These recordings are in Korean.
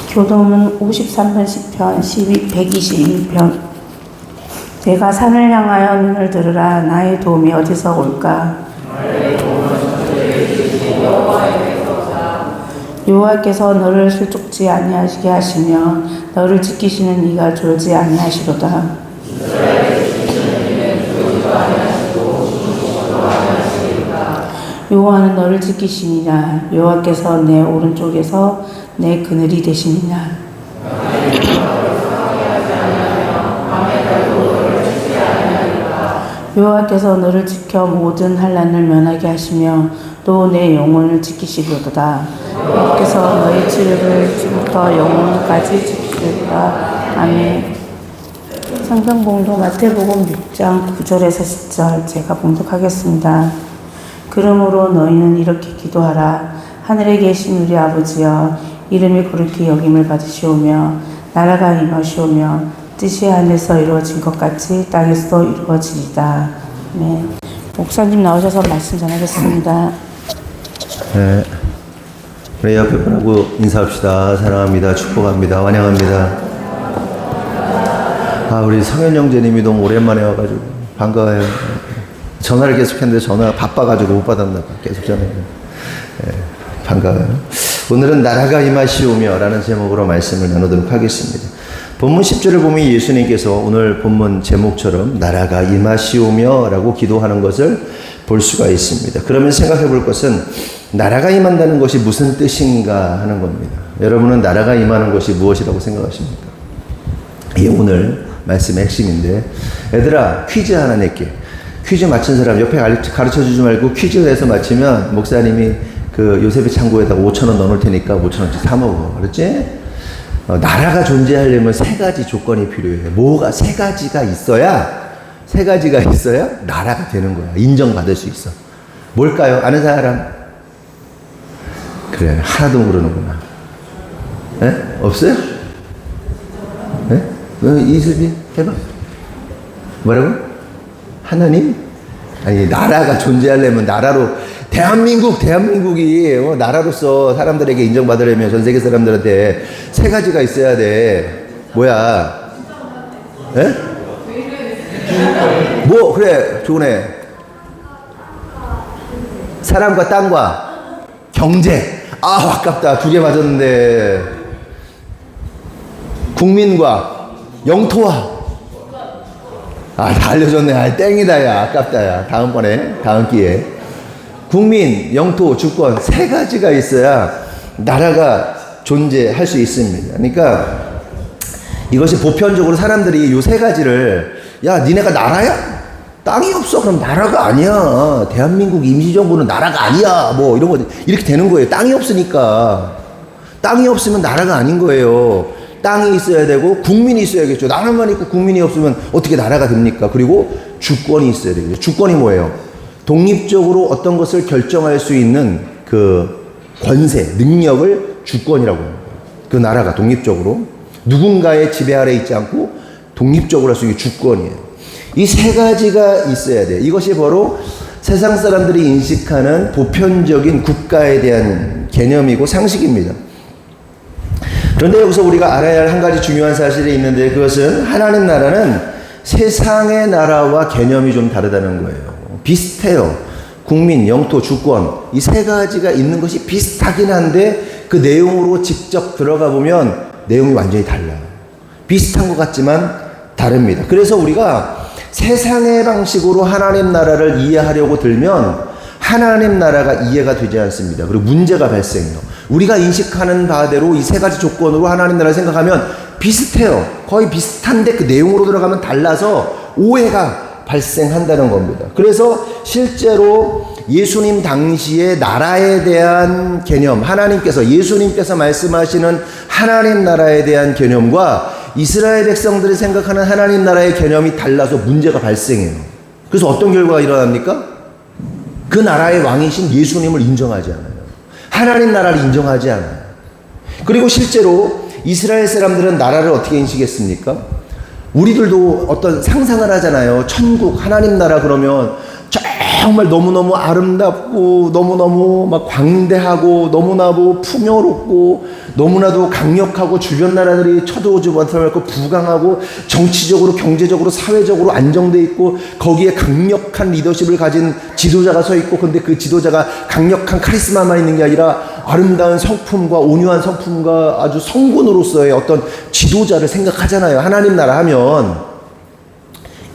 교동은 53편 10편 121편. 내가 산을 향하여 눈을 들으라. 나의 도움이 어디서 올까? 여호와께서 너를 실족지 아니하시게 하시며 너를 지키시는 이가 졸지 아니하시로다. 여호와는 너를 지키시니라. 여호와께서 내 오른쪽에서 내 그늘이 되시니라. 여호와께서 너를 지켜 모든 환난을 면하게 하시며 또 내 영혼을 지키시리로다. 여호와께서 너의 치료를 지금부터 영혼까지 지키리로다. 아멘. 성경 봉독 마태복음 6장 9절에서 10절 제가 봉독하겠습니다. 그러므로 너희는 이렇게 기도하라. 하늘에 계신 우리 아버지여, 이름이 거룩히 여김을 받으시오며 나라가 임하시오며 뜻이 하늘에서 이루어진 것 같이 땅에서도 이루어지리다. 네. 목사님 나오셔서 말씀 전하겠습니다. 네. 우리 옆에 분하고 인사합시다. 사랑합니다. 축복합니다. 환영합니다. 우리 성현 형제님이 너무 오랜만에 와가지고 반가워요. 전화를 계속 했는데 전화가 바빠가지고 못 받았나 봐. 계속 전화해요. 네, 반가워요. 오늘은 나라가 임하시오며 라는 제목으로 말씀을 나누도록 하겠습니다. 본문 10절을 보면 예수님께서 오늘 본문 제목처럼 나라가 임하시오며 라고 기도하는 것을 볼 수가 있습니다. 그러면 생각해 볼 것은 나라가 임한다는 것이 무슨 뜻인가 하는 겁니다. 여러분은 나라가 임하는 것이 무엇이라고 생각하십니까? 이게 오늘 말씀의 핵심인데, 얘들아 퀴즈 하나 낼게. 퀴즈 맞춘 사람 옆에 가르쳐 주지 말고 퀴즈에서 맞히면 목사님이 그 요셉의 창고에다가 5,000원 넣어놓을 테니까 5,000원씩 사 먹어. 그렇지? 나라가 존재하려면 세 가지 조건이 필요해. 뭐가 세 가지가 있어야 나라가 되는 거야. 인정받을 수 있어. 뭘까요? 아는 사람? 그래, 하나도 모르는구나. 에? 없어요? 에? 이슬비 해봐. 뭐라고? 하나님? 아니, 나라가 존재하려면 나라로, 대한민국이 나라로서 사람들에게 인정받으려면 전 세계 사람들한테 세 가지가 있어야 돼. 뭐야? 에? 뭐, 그래, 좋네. 사람과 땅과 경제. 아깝다. 2개 맞았는데. 국민과 영토와. 다 알려줬네. 땡이다, 야. 아깝다, 야. 다음번에, 다음 기회에. 국민, 영토, 주권, 세 가지가 있어야 나라가 존재할 수 있습니다. 그러니까 이것이 보편적으로 사람들이 이 세 가지를, 야, 니네가 나라야? 땅이 없어? 그럼 나라가 아니야. 대한민국 임시정부는 나라가 아니야. 뭐 이런 거, 이렇게 되는 거예요. 땅이 없으니까. 땅이 없으면 나라가 아닌 거예요. 땅이 있어야 되고 국민이 있어야겠죠. 나라만 있고 국민이 없으면 어떻게 나라가 됩니까? 그리고 주권이 있어야 되겠죠. 주권이 뭐예요? 독립적으로 어떤 것을 결정할 수 있는 그 권세, 능력을 주권이라고 합니다. 그 나라가 독립적으로 누군가의 지배 아래 있지 않고 독립적으로 할 수 있는 주권이에요. 이 세 가지가 있어야 돼요. 이것이 바로 세상 사람들이 인식하는 보편적인 국가에 대한 개념이고 상식입니다. 그런데 여기서 우리가 알아야 할 한 가지 중요한 사실이 있는데, 그것은 하나님 나라는 세상의 나라와 개념이 좀 다르다는 거예요. 비슷해요. 국민, 영토, 주권, 이 세 가지가 있는 것이 비슷하긴 한데 그 내용으로 직접 들어가 보면 내용이 완전히 달라요. 비슷한 것 같지만 다릅니다. 그래서 우리가 세상의 방식으로 하나님 나라를 이해하려고 들면 하나님 나라가 이해가 되지 않습니다. 그리고 문제가 발생해요. 우리가 인식하는 바대로 이 세 가지 조건으로 하나님 나라를 생각하면 비슷해요. 거의 비슷한데 그 내용으로 들어가면 달라서 오해가 발생한다는 겁니다. 그래서 실제로 예수님 당시에 나라에 대한 개념, 예수님께서 말씀하시는 하나님 나라에 대한 개념과 이스라엘 백성들이 생각하는 하나님 나라의 개념이 달라서 문제가 발생해요. 그래서 어떤 결과가 일어납니까? 그 나라의 왕이신 예수님을 인정하지 않아요. 하나님 나라를 인정하지 않아요. 그리고 실제로 이스라엘 사람들은 나라를 어떻게 인식했습니까? 우리들도 어떤 상상을 하잖아요. 천국, 하나님 나라 그러면 저 정말 너무너무 아름답고 너무너무 막 광대하고 너무나도 풍요롭고 너무나도 강력하고 주변 나라들이 쳐들어오지 못하고 부강하고 정치적으로 경제적으로 사회적으로 안정돼 있고 거기에 강력한 리더십을 가진 지도자가 서 있고 근데 그 지도자가 강력한 카리스마만 있는 게 아니라 아름다운 성품과 온유한 성품과 아주 성군으로서의 어떤 지도자를 생각하잖아요. 하나님 나라 하면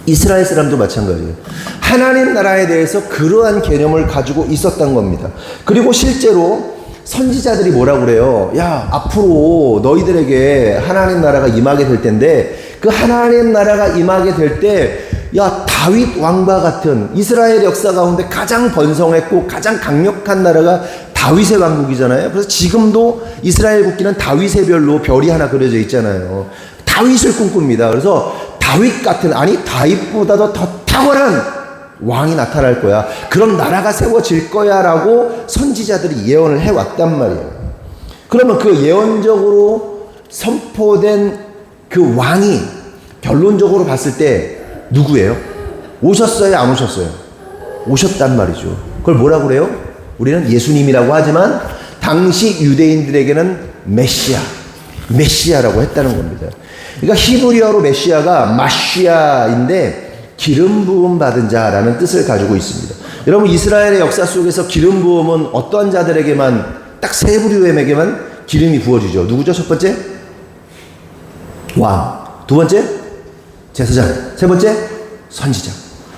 이스라엘 사람도 마찬가지예요. 하나님 나라에 대해서 그러한 개념을 가지고 있었던 겁니다. 그리고 실제로 선지자들이 뭐라고 그래요? 야, 앞으로 너희들에게 하나님 나라가 임하게 될 텐데 그 하나님 나라가 임하게 될 때 야, 다윗 왕과 같은 이스라엘 역사 가운데 가장 번성했고 가장 강력한 나라가 다윗의 왕국이잖아요. 그래서 지금도 이스라엘 국기는 다윗의 별로 별이 하나 그려져 있잖아요. 다윗을 꿈꿉니다. 그래서 다윗 같은, 아니 다윗보다도 더 탁월한 왕이 나타날 거야. 그런 나라가 세워질 거야 라고 선지자들이 예언을 해왔단 말이에요. 그러면 그 예언적으로 선포된 그 왕이 결론적으로 봤을 때 누구예요? 오셨어요? 안 오셨어요? 오셨단 말이죠. 그걸 뭐라고 그래요? 우리는 예수님이라고 하지만 당시 유대인들에게는 메시아라고 했다는 겁니다. 그러니까 히브리어로 메시아가 마시아인데 기름 부음 받은 자라는 뜻을 가지고 있습니다. 여러분 이스라엘의 역사 속에서 기름 부음은 어떠한 자들에게만 딱 세 부류에게만 기름이 부어지죠. 누구죠? 첫 번째 왕, 두 번째 제사장, 세 번째 선지자.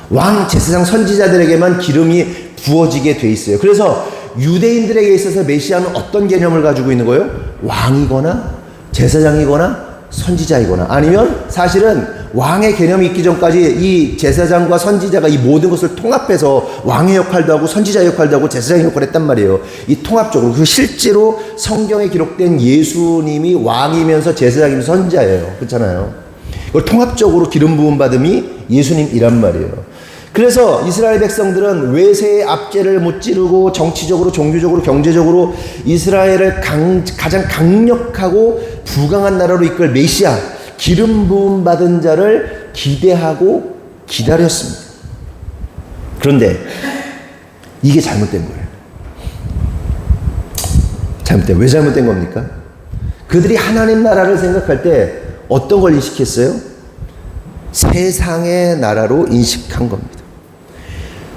왕, 제사장, 선지자들에게만 기름이 부어지게 돼 있어요. 그래서 유대인들에게 있어서 메시아는 어떤 개념을 가지고 있는 거예요? 왕이거나 제사장이거나 선지자이거나 아니면 사실은 왕의 개념이 있기 전까지 이 제사장과 선지자가 이 모든 것을 통합해서 왕의 역할도 하고 선지자 역할도 하고 제사장의 역할을 했단 말이에요. 이 통합적으로. 그 실제로 성경에 기록된 예수님이 왕이면서 제사장이면서 선지자예요. 그렇잖아요. 그걸 통합적으로 기름 부음 받음이 예수님이란 말이에요. 그래서 이스라엘 백성들은 외세의 압제를 무찌르고 정치적으로 종교적으로 경제적으로 이스라엘을 가장 강력하고 부강한 나라로 이끌 메시아 기름 부음 받은 자를 기대하고 기다렸습니다. 그런데 이게 잘못된 거예요. 왜 잘못된 겁니까? 그들이 하나님 나라를 생각할 때 어떤 걸 인식했어요? 세상의 나라로 인식한 겁니다.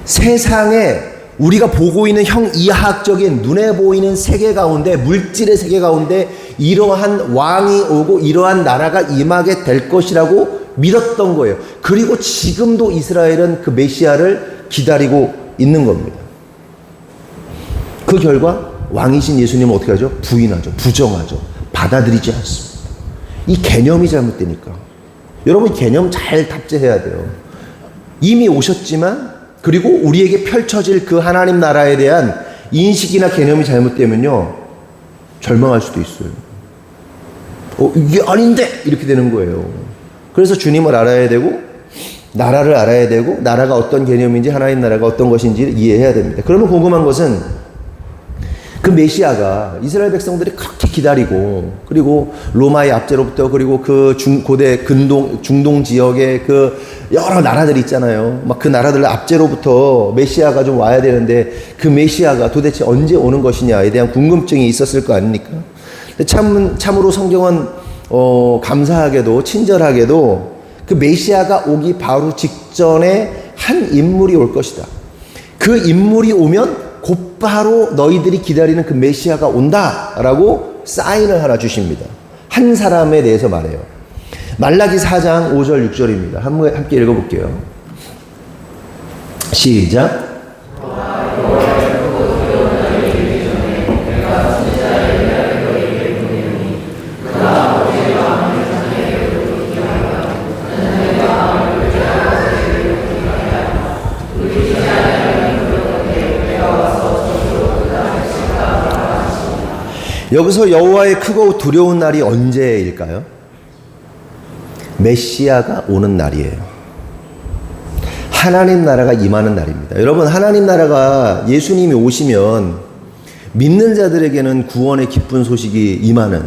세상에 우리가 보고 있는 형이하학적인 눈에 보이는 세계 가운데 물질의 세계 가운데 이러한 왕이 오고 이러한 나라가 임하게 될 것이라고 믿었던 거예요. 그리고 지금도 이스라엘은 그 메시아를 기다리고 있는 겁니다. 그 결과 왕이신 예수님은 어떻게 하죠? 부인하죠. 부정하죠. 받아들이지 않습니다. 이 개념이 잘못되니까. 여러분 개념 잘 탑재해야 돼요. 이미 오셨지만 그리고 우리에게 펼쳐질 그 하나님 나라에 대한 인식이나 개념이 잘못되면요 절망할 수도 있어요. 이게 아닌데 이렇게 되는 거예요. 그래서 주님을 알아야 되고 나라를 알아야 되고 나라가 어떤 개념인지 하나님 나라가 어떤 것인지 이해해야 됩니다. 그러면 궁금한 것은 그 메시아가 이스라엘 백성들이 그렇게 기다리고 그리고 로마의 압제로부터 그리고 그 고대 중동 지역의 그 여러 나라들이 있잖아요. 막 그 나라들 압제로부터 메시아가 좀 와야 되는데 그 메시아가 도대체 언제 오는 것이냐에 대한 궁금증이 있었을 거 아닙니까? 참으로 성경은 감사하게도 친절하게도 그 메시아가 오기 바로 직전에 한 인물이 올 것이다. 그 인물이 오면 곧바로 너희들이 기다리는 그 메시아가 온다라고 사인을 하나 주십니다. 한 사람에 대해서 말해요. 말라기 4장 5절 6절입니다. 함께 읽어볼게요. 시작. 여기서 여호와의 크고 두려운 날이 언제일까요? 메시아가 오는 날이에요. 하나님 나라가 임하는 날입니다. 여러분 하나님 나라가 예수님이 오시면 믿는 자들에게는 구원의 기쁜 소식이 임하는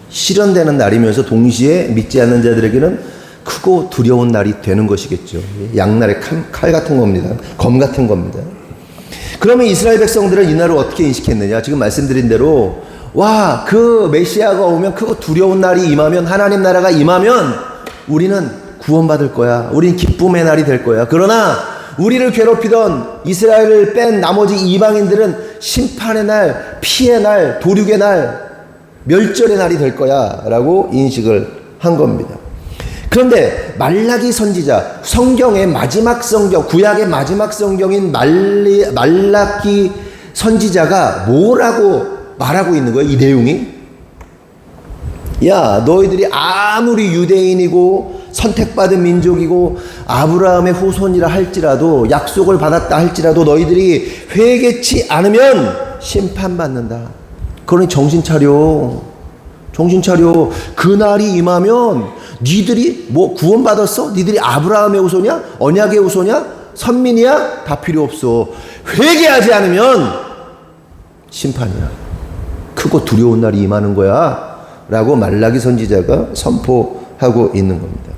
실현되는 날이면서 동시에 믿지 않는 자들에게는 그 크고 두려운 날이 되는 것이겠죠. 양날의 칼 같은 겁니다. 검 같은 겁니다. 그러면 이스라엘 백성들은 이 날을 어떻게 인식했느냐? 지금 말씀드린 대로 와, 그 메시아가 오면 크고 두려운 날이 임하면, 하나님 나라가 임하면 우리는 구원받을 거야. 우린 기쁨의 날이 될 거야. 그러나 우리를 괴롭히던 이스라엘을 뺀 나머지 이방인들은 심판의 날, 피의 날, 도륙의 날, 멸절의 날이 될 거야 라고 인식을 한 겁니다. 그런데 말라기 선지자, 성경의 마지막 성경, 구약의 마지막 성경인 말라기 선지자가 뭐라고 말하고 있는 거예요? 이 내용이? 야, 너희들이 아무리 유대인이고 선택받은 민족이고 아브라함의 후손이라 할지라도, 약속을 받았다 할지라도 너희들이 회개치 않으면 심판받는다. 그러니 정신 차려. 정신 차려. 그날이 임하면 니들이 뭐 구원받았어? 니들이 아브라함의 후손이야? 언약의 후손이야? 선민이야? 다 필요 없어. 회개하지 않으면 심판이야. 크고 두려운 날이 임하는 거야 라고 말라기 선지자가 선포하고 있는 겁니다.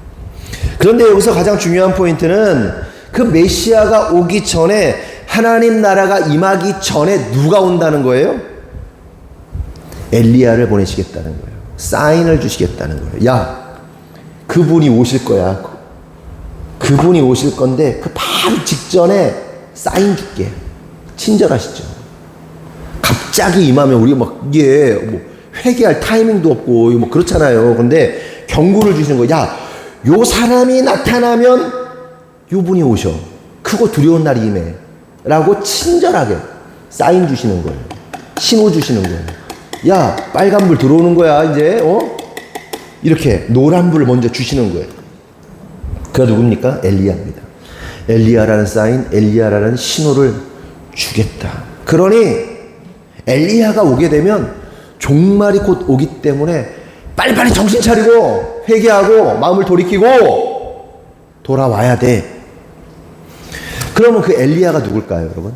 그런데 여기서 가장 중요한 포인트는 그 메시아가 오기 전에, 하나님 나라가 임하기 전에 누가 온다는 거예요? 엘리야를 보내시겠다는 거예요. 사인을 주시겠다는 거예요. 야, 그분이 오실 거야. 그분이 오실 건데 그 바로 직전에 사인 줄게. 친절하시죠. 갑자기 임하면 우리가 막 이게 뭐 회개할 타이밍도 없고 뭐 그렇잖아요. 근데 경고를 주시는 거예요. 야, 요 사람이 나타나면 요 분이 오셔. 크고 두려운 날이 임해. 라고 친절하게 사인 주시는 거예요. 신호 주시는 거예요. 야, 빨간불 들어오는 거야 이제. 이렇게 노란불을 먼저 주시는 거예요. 그가 누굽니까? 엘리야입니다. 엘리야라는 사인, 엘리야라는 신호를 주겠다. 그러니 엘리야가 오게 되면 종말이 곧 오기 때문에 빨리빨리 정신 차리고 회개하고 마음을 돌이키고 돌아와야 돼. 그러면 그 엘리야가 누굴까요, 여러분?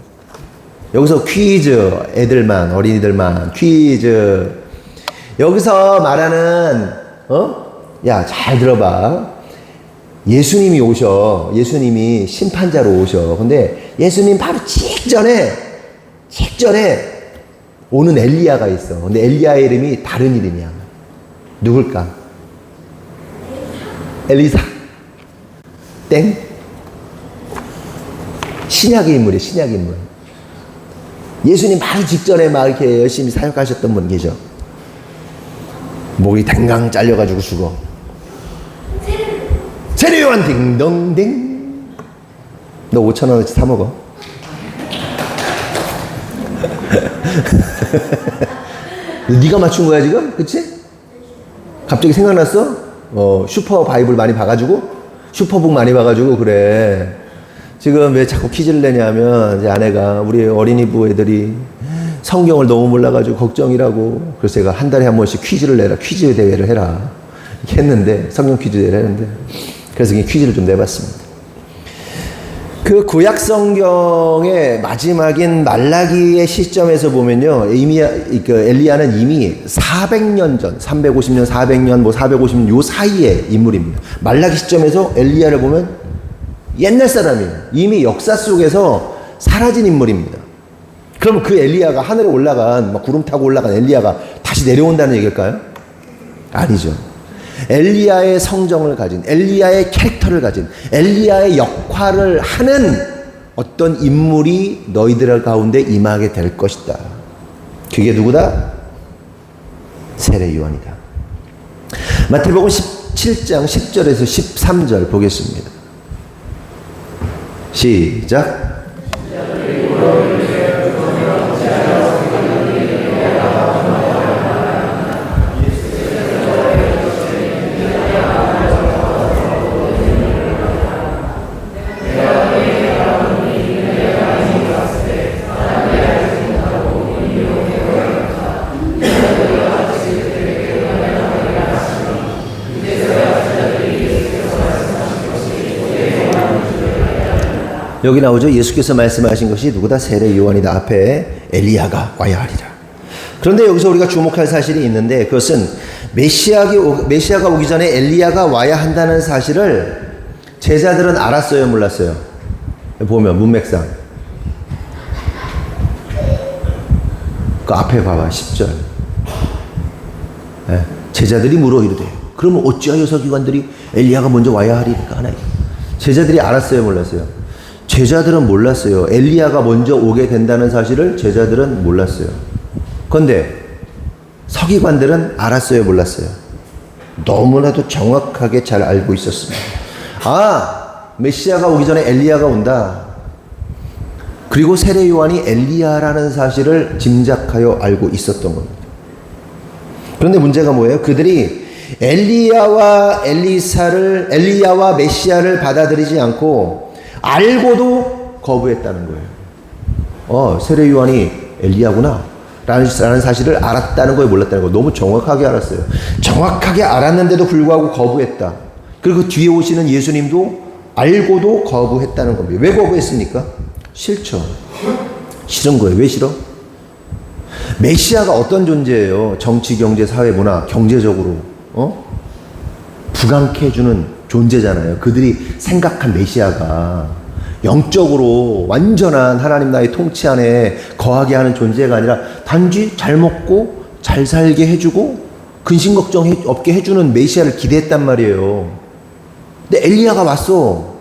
여기서 퀴즈, 애들만, 어린이들만 퀴즈. 여기서 말하는 야, 잘 들어봐. 예수님이 오셔. 예수님이 심판자로 오셔. 근데 예수님 바로 직전에 오는 엘리야가 있어. 근데 엘리야의 이름이 다른 이름이야. 누굴까? 엘리사. 땡. 신약의 인물이에요. 신약의 인물. 예수님 바로 직전에 막 이렇게 열심히 사역하셨던 분 계셔. 목이 댕강 잘려가지고 죽어. 세례요한 딩동댕. 너 5,000원어치 사 먹어. 네가 맞춘 거야 지금? 그치? 갑자기 생각났어? 슈퍼 바이블 많이 봐가지고? 슈퍼북 많이 봐가지고 그래. 지금 왜 자꾸 퀴즈를 내냐면 이제 아내가 우리 어린이부 애들이 성경을 너무 몰라가지고 걱정이라고. 그래서 제가 한 달에 한 번씩 퀴즈를 내라. 퀴즈 대회를 해라. 이렇게 했는데, 성경 퀴즈 대회를 했는데, 그래서 퀴즈를 좀 내봤습니다. 그 구약 성경의 마지막인 말라기의 시점에서 보면요, 이미 그 엘리야는 이미 400년 전, 350년, 400년, 뭐 450년 요 사이의 인물입니다. 말라기 시점에서 엘리야를 보면 옛날 사람이에요. 이미 역사 속에서 사라진 인물입니다. 그럼 그 엘리야가 하늘에 올라간, 막 구름 타고 올라간 엘리야가 다시 내려온다는 얘기일까요? 아니죠. 엘리야의 성정을 가진, 엘리야의 캐릭터를 가진, 엘리야의 역할을 하는 어떤 인물이 너희들 가운데 임하게 될 것이다. 그게 누구다? 세례 요한이다. 마태복음 17장 10절에서 13절 보겠습니다. 시작. 여기 나오죠. 예수께서 말씀하신 것이 누구다? 세례 요한이다. 앞에 엘리야가 와야 하리라. 그런데 여기서 우리가 주목할 사실이 있는데, 그것은 메시아가 오기 전에 엘리야가 와야 한다는 사실을 제자들은 알았어요, 몰랐어요? 보면 문맥상 그 앞에 봐봐 10절. 제자들이 물어 이르되 그러면 어찌하여 서기관들이 엘리야가 먼저 와야 하리까 하나요? 제자들이 알았어요, 몰랐어요? 제자들은 몰랐어요. 엘리야가 먼저 오게 된다는 사실을 제자들은 몰랐어요. 그런데 서기관들은 알았어요, 몰랐어요? 너무나도 정확하게 잘 알고 있었습니다. 아, 메시아가 오기 전에 엘리야가 온다. 그리고 세례 요한이 엘리야라는 사실을 짐작하여 알고 있었던 겁니다. 그런데 문제가 뭐예요? 그들이 엘리야와 메시아를 받아들이지 않고 알고도 거부했다는 거예요. 세례 요한이 엘리야구나 라는 사실을 알았다는 거에 몰랐다는 거. 너무 정확하게 알았어요. 정확하게 알았는데도 불구하고 거부했다. 그리고 그 뒤에 오시는 예수님도 알고도 거부했다는 겁니다. 왜 거부했습니까? 싫죠. 싫은 거예요. 왜 싫어? 메시아가 어떤 존재예요? 정치, 경제, 사회, 문화, 경제적으로 부강케 해주는 존재잖아요. 그들이 생각한 메시아가 영적으로 완전한 하나님 나라의 통치 안에 거하게 하는 존재가 아니라 단지 잘 먹고 잘 살게 해주고 근심 걱정 없게 해주는 메시아를 기대했단 말이에요. 근데 엘리야가 왔어.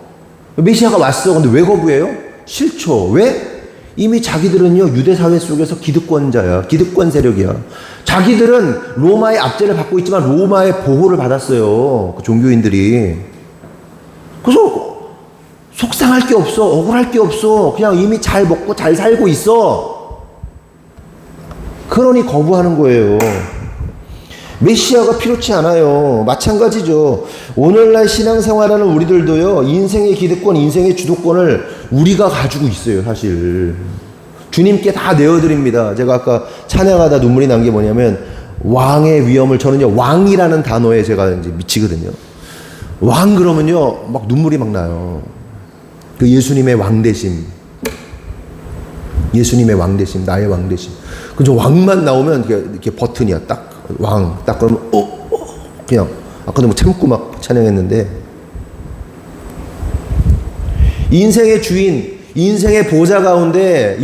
메시아가 왔어. 근데 왜 거부해요? 싫죠. 왜? 이미 자기들은요, 유대 사회 속에서 기득권자야. 기득권 세력이야. 자기들은 로마의 압제를 받고 있지만 로마의 보호를 받았어요. 그 종교인들이. 그래서 속상할 게 없어. 억울할 게 없어. 그냥 이미 잘 먹고 잘 살고 있어. 그러니 거부하는 거예요. 메시아가 필요치 않아요. 마찬가지죠. 오늘날 신앙생활하는 우리들도요, 인생의 기득권, 인생의 주도권을 우리가 가지고 있어요, 사실. 주님께 다 내어드립니다. 제가 아까 찬양하다 눈물이 난 게 뭐냐면, 왕의 위엄을, 저는요, 왕이라는 단어에 제가 이제 미치거든요. 왕 그러면요, 막 눈물이 막 나요. 그 예수님의 왕되심. 예수님의 왕되심, 나의 왕되심. 그저 왕만 나오면 이렇게 버튼이야, 딱. 왕, 딱 그러면, 그냥, 아까도 뭐 참고 막 찬양했는데, 인생의 주인, 인생의 보좌 가운데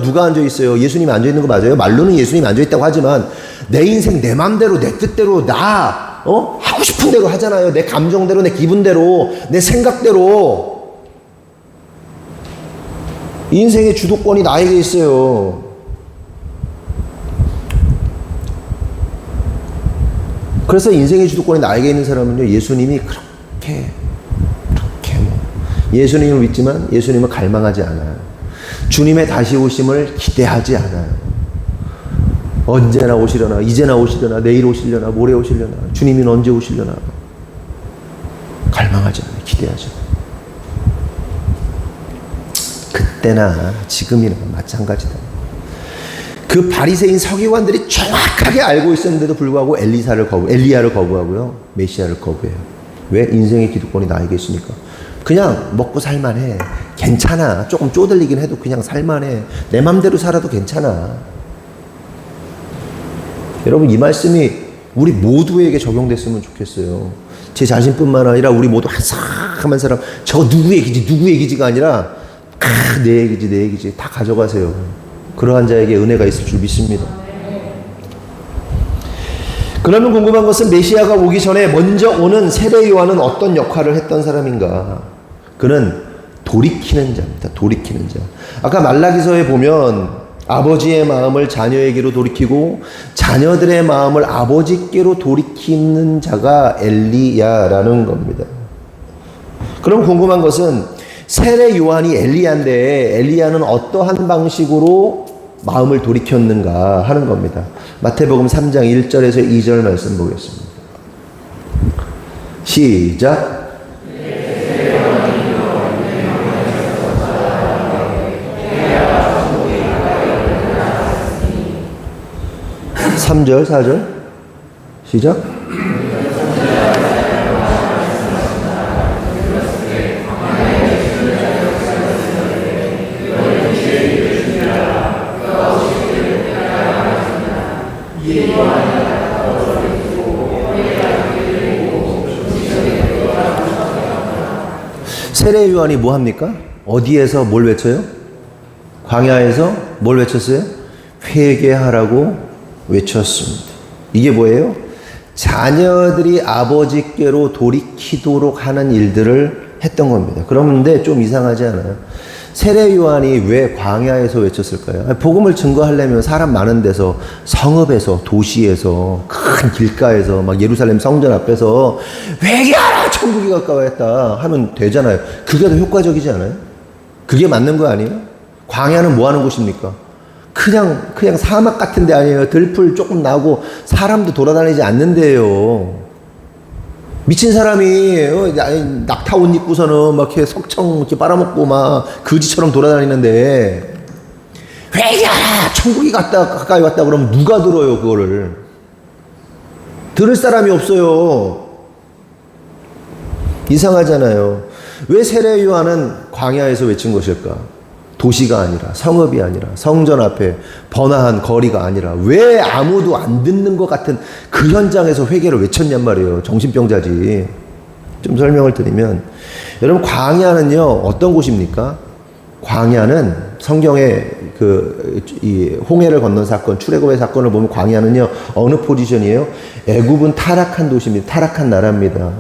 누가 앉아있어요? 예수님이 앉아있는 거 맞아요? 말로는 예수님이 앉아있다고 하지만, 내 인생, 내 맘대로, 내 뜻대로, 하고 싶은 대로 하잖아요. 내 감정대로, 내 기분대로, 내 생각대로. 인생의 주도권이 나에게 있어요. 그래서 인생의 주도권이 나에게 있는 사람은요, 예수님이 그렇게 예수님을 믿지만 예수님을 갈망하지 않아요. 주님의 다시 오심을 기대하지 않아요. 언제나 오시려나, 이제나 오시려나, 내일 오시려나, 모레 오시려나, 주님이 언제 오시려나. 갈망하지 않아요. 기대하지 않아요. 그때나 지금이나 마찬가지다. 그 바리새인 서기관들이 정확하게 알고 있었는데도 불구하고 엘리야를 거부하고요, 메시아를 거부해요. 왜? 인생의 기득권이 나에게 있으니까. 그냥 먹고 살만해. 괜찮아. 조금 쪼들리긴 해도 그냥 살만해. 내 맘대로 살아도 괜찮아. 여러분, 이 말씀이 우리 모두에게 적용됐으면 좋겠어요. 제 자신뿐만 아니라 우리 모두 한사람한 사람, 저거 누구 얘기지가 아니라 내 얘기지 다 가져가세요. 그러한 자에게 은혜가 있을 줄 믿습니다. 그러면 궁금한 것은 메시아가 오기 전에 먼저 오는 세례 요한은 어떤 역할을 했던 사람인가? 그는 돌이키는 자입니다. 돌이키는 자. 아까 말라기서에 보면 아버지의 마음을 자녀에게로 돌이키고 자녀들의 마음을 아버지께로 돌이키는 자가 엘리야라는 겁니다. 그럼 궁금한 것은 세례 요한이 엘리야인데 엘리야는 어떠한 방식으로 마음을 돌이켰는가 하는 겁니다. 마태복음 3장 1절에서 2절 말씀 보겠습니다. 시작. 3절, 4절. 시작. 세례 요한이 뭐 합니까? 어디에서 뭘 외쳐요? 광야에서 뭘 외쳤어요? 회개하라고 외쳤습니다. 이게 뭐예요? 자녀들이 아버지께로 돌이키도록 하는 일들을 했던 겁니다. 그런데 좀 이상하지 않아요? 세례 요한이 왜 광야에서 외쳤을까요? 복음을 증거하려면 사람 많은 데서, 성읍에서, 도시에서, 큰 길가에서, 막 예루살렘 성전 앞에서 회개하라! 천국이 가까워했다 하면 되잖아요. 그게 더 효과적이지 않아요? 그게 맞는 거 아니에요? 광야는 뭐 하는 곳입니까? 그냥 사막 같은 데 아니에요. 들풀 조금 나고 사람도 돌아다니지 않는 데예요. 미친 사람이 낙타 옷 입고서는 막 이렇게 석청 이렇게 빨아먹고 막 거지처럼 돌아다니는데 회개하라! 천국이 가까이 왔다 그러면 누가 들어요, 그거를? 들을 사람이 없어요. 이상하잖아요. 왜 세례 요한은 광야에서 외친 것일까? 도시가 아니라, 성읍이 아니라, 성전 앞에 번화한 거리가 아니라 왜 아무도 안 듣는 것 같은 그 현장에서 회개를 외쳤냔 말이에요. 정신병자지. 좀 설명을 드리면, 여러분 광야는요 어떤 곳입니까? 광야는 성경에 이 홍해를 건넌 사건, 출애굽의 사건을 보면 광야는요 어느 포지션이에요? 애굽은 타락한 도시입니다. 타락한 나라입니다.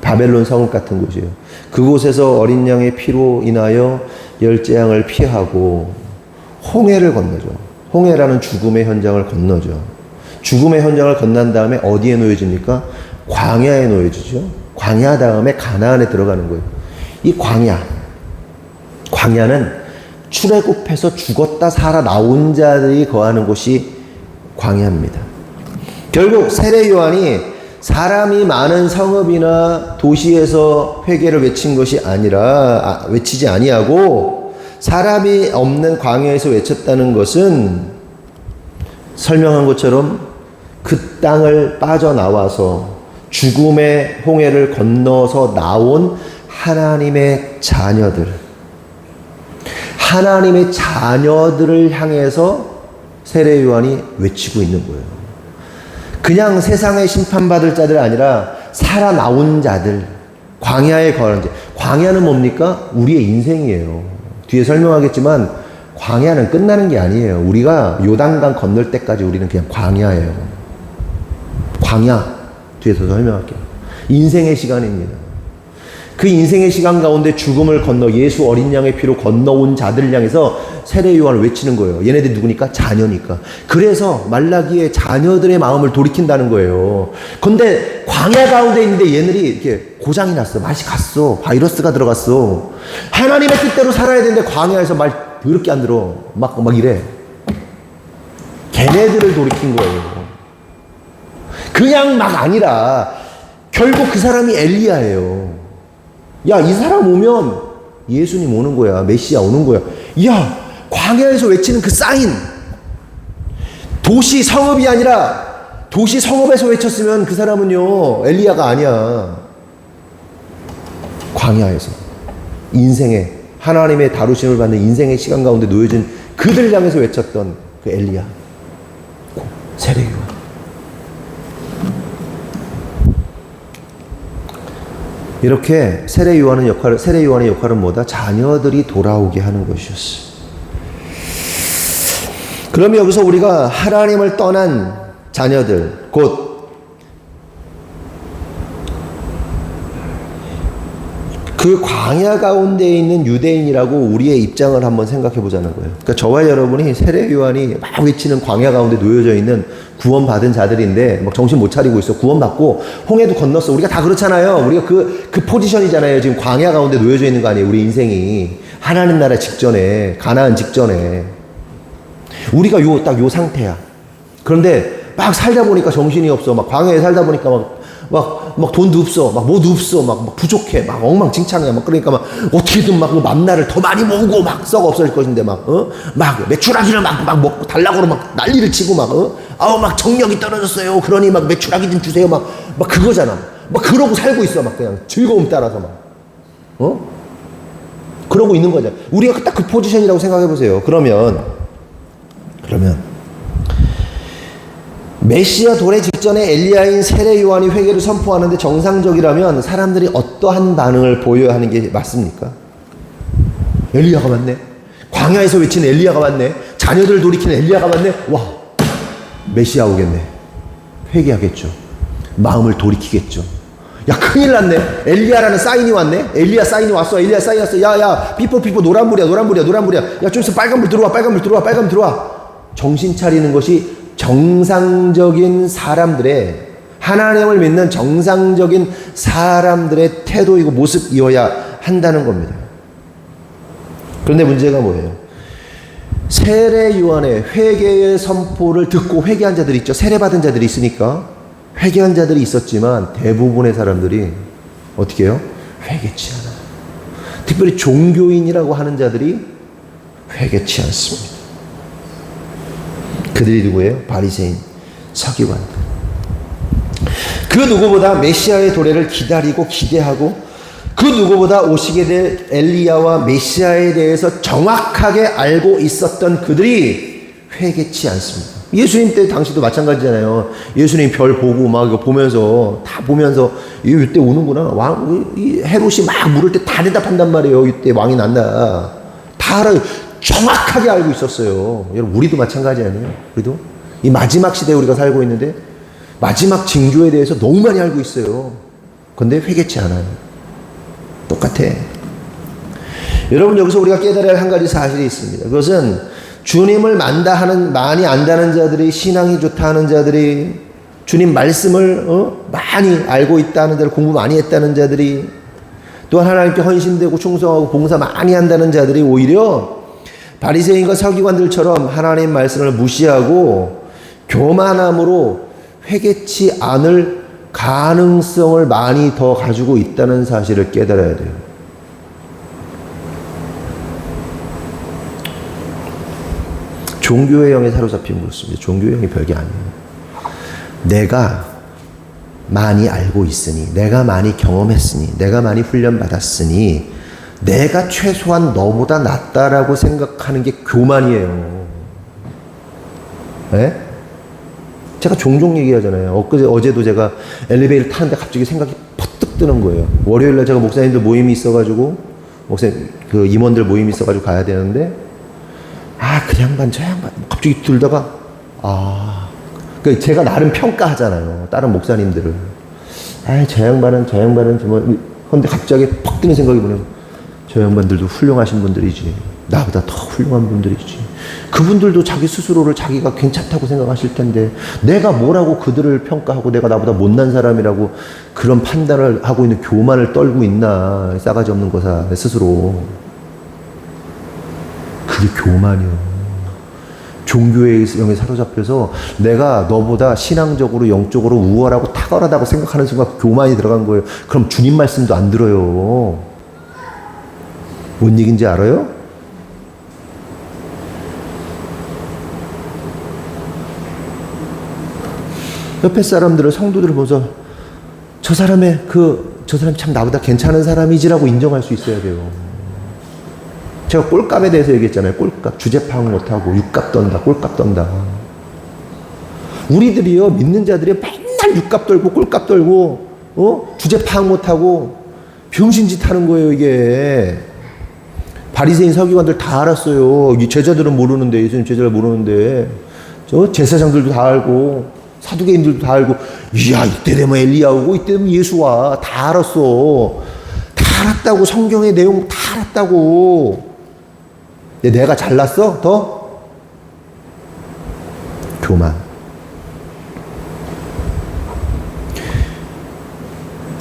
바벨론 성읍 같은 곳이에요. 그곳에서 어린 양의 피로 인하여 열재앙을 피하고 홍해를 건너죠. 홍해라는 죽음의 현장을 건너죠. 죽음의 현장을 건넌 다음에 어디에 놓여집니까? 광야에 놓여지죠. 광야 다음에 가나안에 들어가는 거예요. 이 광야는 출애굽해서 죽었다 살아 나온 자들이 거하는 곳이 광야입니다. 결국 세례 요한이 사람이 많은 성읍이나 도시에서 회개를 외친 것이 아니라 외치지 아니하고 사람이 없는 광야에서 외쳤다는 것은 설명한 것처럼 그 땅을 빠져나와서 죽음의 홍해를 건너서 나온 하나님의 자녀들을 향해서 세례 요한이 외치고 있는 거예요. 그냥 세상에 심판받을 자들 아니라 살아나온 자들, 광야에 거하는 자. 광야는 뭡니까? 우리의 인생이에요. 뒤에 설명하겠지만 광야는 끝나는 게 아니에요. 우리가 요단강 건널 때까지 우리는 그냥 광야예요. 광야, 뒤에서 설명할게요. 인생의 시간입니다. 그 인생의 시간 가운데 죽음을 건너 예수 어린 양의 피로 건너온 자들을 향해서 세례 요한을 외치는 거예요. 얘네들이 누구니까? 자녀니까. 그래서 말라기에 자녀들의 마음을 돌이킨다는 거예요. 근데 광야 가운데 있는데 얘네들이 이렇게 고장이 났어. 맛이 갔어. 바이러스가 들어갔어. 하나님의 뜻대로 살아야 되는데 광야에서 말 더럽게 안 들어. 막 이래. 걔네들을 돌이킨 거예요. 그냥 막 아니라 결국 그 사람이 엘리야예요. 야, 이 사람 오면 예수님 오는 거야. 메시아 오는 거야. 야, 광야에서 외치는 그 사인. 도시 성읍이 아니라 도시 성읍에서 외쳤으면 그 사람은요 엘리야가 아니야. 광야에서 인생의 하나님의 다루심을 받는 인생의 시간 가운데 놓여진 그들 향해서 외쳤던 그 엘리야, 세례 요한. 이렇게 세례 요한의 역할은 뭐다? 자녀들이 돌아오게 하는 것이었어요. 그러면 여기서 우리가 하나님을 떠난 자녀들, 곧 그 광야 가운데 있는 유대인이라고 우리의 입장을 한번 생각해 보자는 거예요. 그러니까 저와 여러분이 세례 요한이 막 외치는 광야 가운데 놓여져 있는 구원받은 자들인데 막 정신 못 차리고 있어. 구원받고 홍해도 건넜어. 우리가 다 그렇잖아요. 우리가 그 포지션이잖아요. 지금 광야 가운데 놓여져 있는 거 아니에요. 우리 인생이 하나님 나라 직전에, 가나안 직전에 우리가 딱 요 상태야. 그런데 막 살다 보니까 정신이 없어. 막 광야에 살다 보니까 막 돈도 없어. 막 뭐도 없어. 막 부족해. 막 엉망진창이야. 막 그러니까 막 어떻게든 막 만나를 더 많이 모으고 막 썩어 없어질 것인데 막 메추라기를 막 먹고 달라고 막 난리를 치고 막 정력이 떨어졌어요. 그러니 막 메추라기 좀 주세요. 막 그거잖아. 막 그러고 살고 있어. 막 그냥 즐거움 따라서 그러고 있는 거죠. 우리가 딱 그 포지션이라고 생각해 보세요. 그러면 메시아 도래 직전에 엘리야인 세례 요한이 회개를 선포하는데 정상적이라면 사람들이 어떠한 반응을 보여야 하는 게 맞습니까? 엘리야가 왔네. 광야에서 외치는 엘리야가 왔네. 자녀들 돌이키는 엘리야가 왔네. 와, 메시아 오겠네. 회개하겠죠. 마음을 돌이키겠죠. 야, 큰일 났네. 엘리야라는 사인이 왔네. 엘리야 사인이 왔어. 엘리야 사인이 왔어. 야, 피포 노란불이야. 야, 좀 있으면 빨간불 들어와. 정신 차리는 것이 정상적인 사람들의, 하나님을 믿는 정상적인 사람들의 태도이고 모습이어야 한다는 겁니다. 그런데 문제가 뭐예요? 세례 요한의 회개의 선포를 듣고 회개한 자들이 있죠. 세례받은 자들이 있으니까 회개한 자들이 있었지만 대부분의 사람들이 어떻게 해요? 회개치 않아요. 특별히 종교인이라고 하는 자들이 회개치 않습니다. 그들이 누구예요? 바리새인, 서기관들. 그 누구보다 메시아의 도래를 기다리고 기대하고 그 누구보다 오시게 될 엘리야와 메시아에 대해서 정확하게 알고 있었던 그들이 회개치 않습니다. 예수님 때 당시도 마찬가지잖아요. 예수님 별 보고 막 이거 보면서 다 보면서 이때 오는구나. 이 헤롯이 막 물을 때 다 대답한단 말이에요. 이때 왕이 난다. 다 알아요. 정확하게 알고 있었어요. 여러분 우리도 마찬가지 아니에요? 우리도 이 마지막 시대에 우리가 살고 있는데 마지막 징조에 대해서 너무 많이 알고 있어요. 근데 회개치 않아요. 똑같아. 여러분 여기서 우리가 깨달아야 할 한 가지 사실이 있습니다. 그것은 주님을 많이 안다는 자들이, 신앙이 좋다는 자들이, 주님 말씀을 많이 알고 있다는 자들, 공부 많이 했다는 자들이, 또한 하나님께 헌신되고 충성하고 봉사 많이 한다는 자들이 오히려 바리새인과 서기관들처럼 하나님 말씀을 무시하고 교만함으로 회개치 않을 가능성을 많이 더 가지고 있다는 사실을 깨달아야 돼요. 종교의 영에 사로잡히면 그렇습니다. 종교의 영이 별게 아니에요. 내가 많이 알고 있으니, 내가 많이 경험했으니, 내가 많이 훈련받았으니 내가 최소한 너보다 낫다라고 생각하는 게 교만이에요. 네? 제가 종종 얘기하잖아요. 어제도 제가 엘리베이터를 타는데 갑자기 생각이 퍼뜩 뜨는 거예요. 월요일날 제가 목사님들 모임이 있어가지고, 목사님, 그 임원들 모임이 있어가지고 가야 되는데, 그 양반, 저 양반, 갑자기 들다가, 그 제가 나름 평가하잖아요. 다른 목사님들을. 저 양반은 정말, 근데 갑자기 퍽 뜨는 생각이 뭐냐면, 저 양반들도 훌륭하신 분들이지. 나보다 더 훌륭한 분들이지. 그분들도 자기 스스로를 자기가 괜찮다고 생각하실 텐데 내가 뭐라고 그들을 평가하고 내가 나보다 못난 사람이라고 그런 판단을 하고 있는 교만을 떨고 있나. 싸가지 없는 거사 내 스스로. 그게 교만이요. 종교의 영에 사로잡혀서 내가 너보다 신앙적으로 영적으로 우월하고 탁월하다고 생각하는 순간 교만이 들어간 거예요. 그럼 주님 말씀도 안 들어요. 뭔 얘기인지 알아요? 옆에 사람들을, 성도들을 보면서 저 사람이 참 나보다 괜찮은 사람이지라고 인정할 수 있어야 돼요. 제가 꼴값에 대해서 얘기했잖아요. 꼴값. 주제 파악 못하고 육값 떤다. 꼴값 떤다. 우리들이요, 믿는 자들이 맨날 육값 떨고 꼴값 떨고 주제 파악 못하고 병신짓 하는 거예요. 이게. 바리새인 서기관들 다 알았어요. 이 제자들은 모르는데, 예수님 제자를 모르는데 제사장들도 다 알고 사두개인들도 다 알고, 이야 이때 되면 엘리야 오고 이때 되면 예수 와. 다 알았어. 다 알았다고. 성경의 내용 다 알았다고. 근데 내가 잘났어? 더? 교만.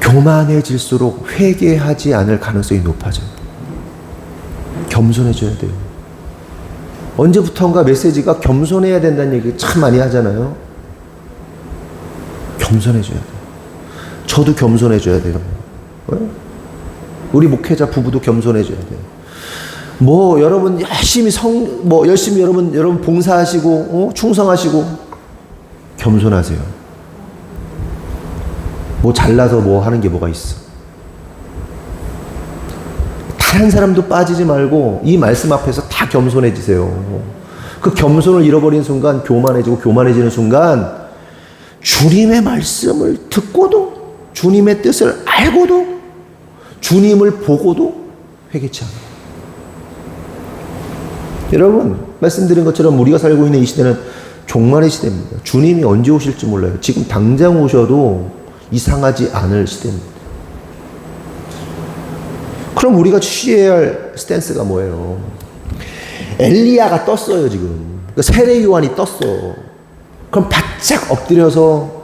교만해질수록 회개하지 않을 가능성이 높아져요. 겸손해져야 돼요. 언제부턴가 메시지가 겸손해야 된다는 얘기 참 많이 하잖아요. 겸손해져야 돼요. 저도 겸손해져야 돼요. 우리 목회자 부부도 겸손해져야 돼요. 여러분 열심히 여러분 봉사하시고 충성하시고 겸손하세요. 잘나서 하는 게 뭐가 있어? 다른 사람도 빠지지 말고 이 말씀 앞에서 다 겸손해지세요. 그 겸손을 잃어버린 순간 교만해지고, 교만해지는 순간 주님의 말씀을 듣고도, 주님의 뜻을 알고도, 주님을 보고도 회개치 않아요. 여러분, 말씀드린 것처럼 우리가 살고 있는 이 시대는 종말의 시대입니다. 주님이 언제 오실지 몰라요. 지금 당장 오셔도 이상하지 않을 시대입니다. 그럼 우리가 취해야 할 스탠스가 뭐예요? 엘리야가 떴어요, 지금. 세례 요한이 떴어. 그럼 바짝 엎드려서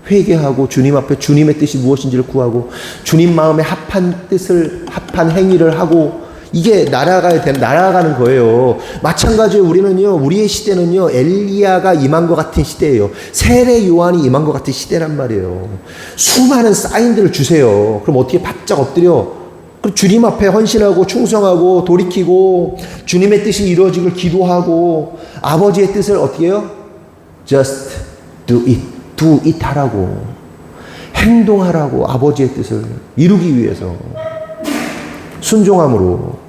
회개하고 주님 앞에 주님의 뜻이 무엇인지를 구하고 주님 마음에 합한 뜻을, 합한 행위를 하고, 이게 날아가는 거예요. 마찬가지로 우리는요, 우리의 시대는요, 엘리야가 임한 것 같은 시대예요. 세례 요한이 임한 것 같은 시대란 말이에요. 수많은 사인들을 주세요. 그럼 어떻게 바짝 엎드려? 그럼 주님 앞에 헌신하고 충성하고 돌이키고 주님의 뜻이 이루어지길 기도하고 아버지의 뜻을 어떻게 해요? Just do it 하라고, 행동하라고, 아버지의 뜻을 이루기 위해서 순종함으로.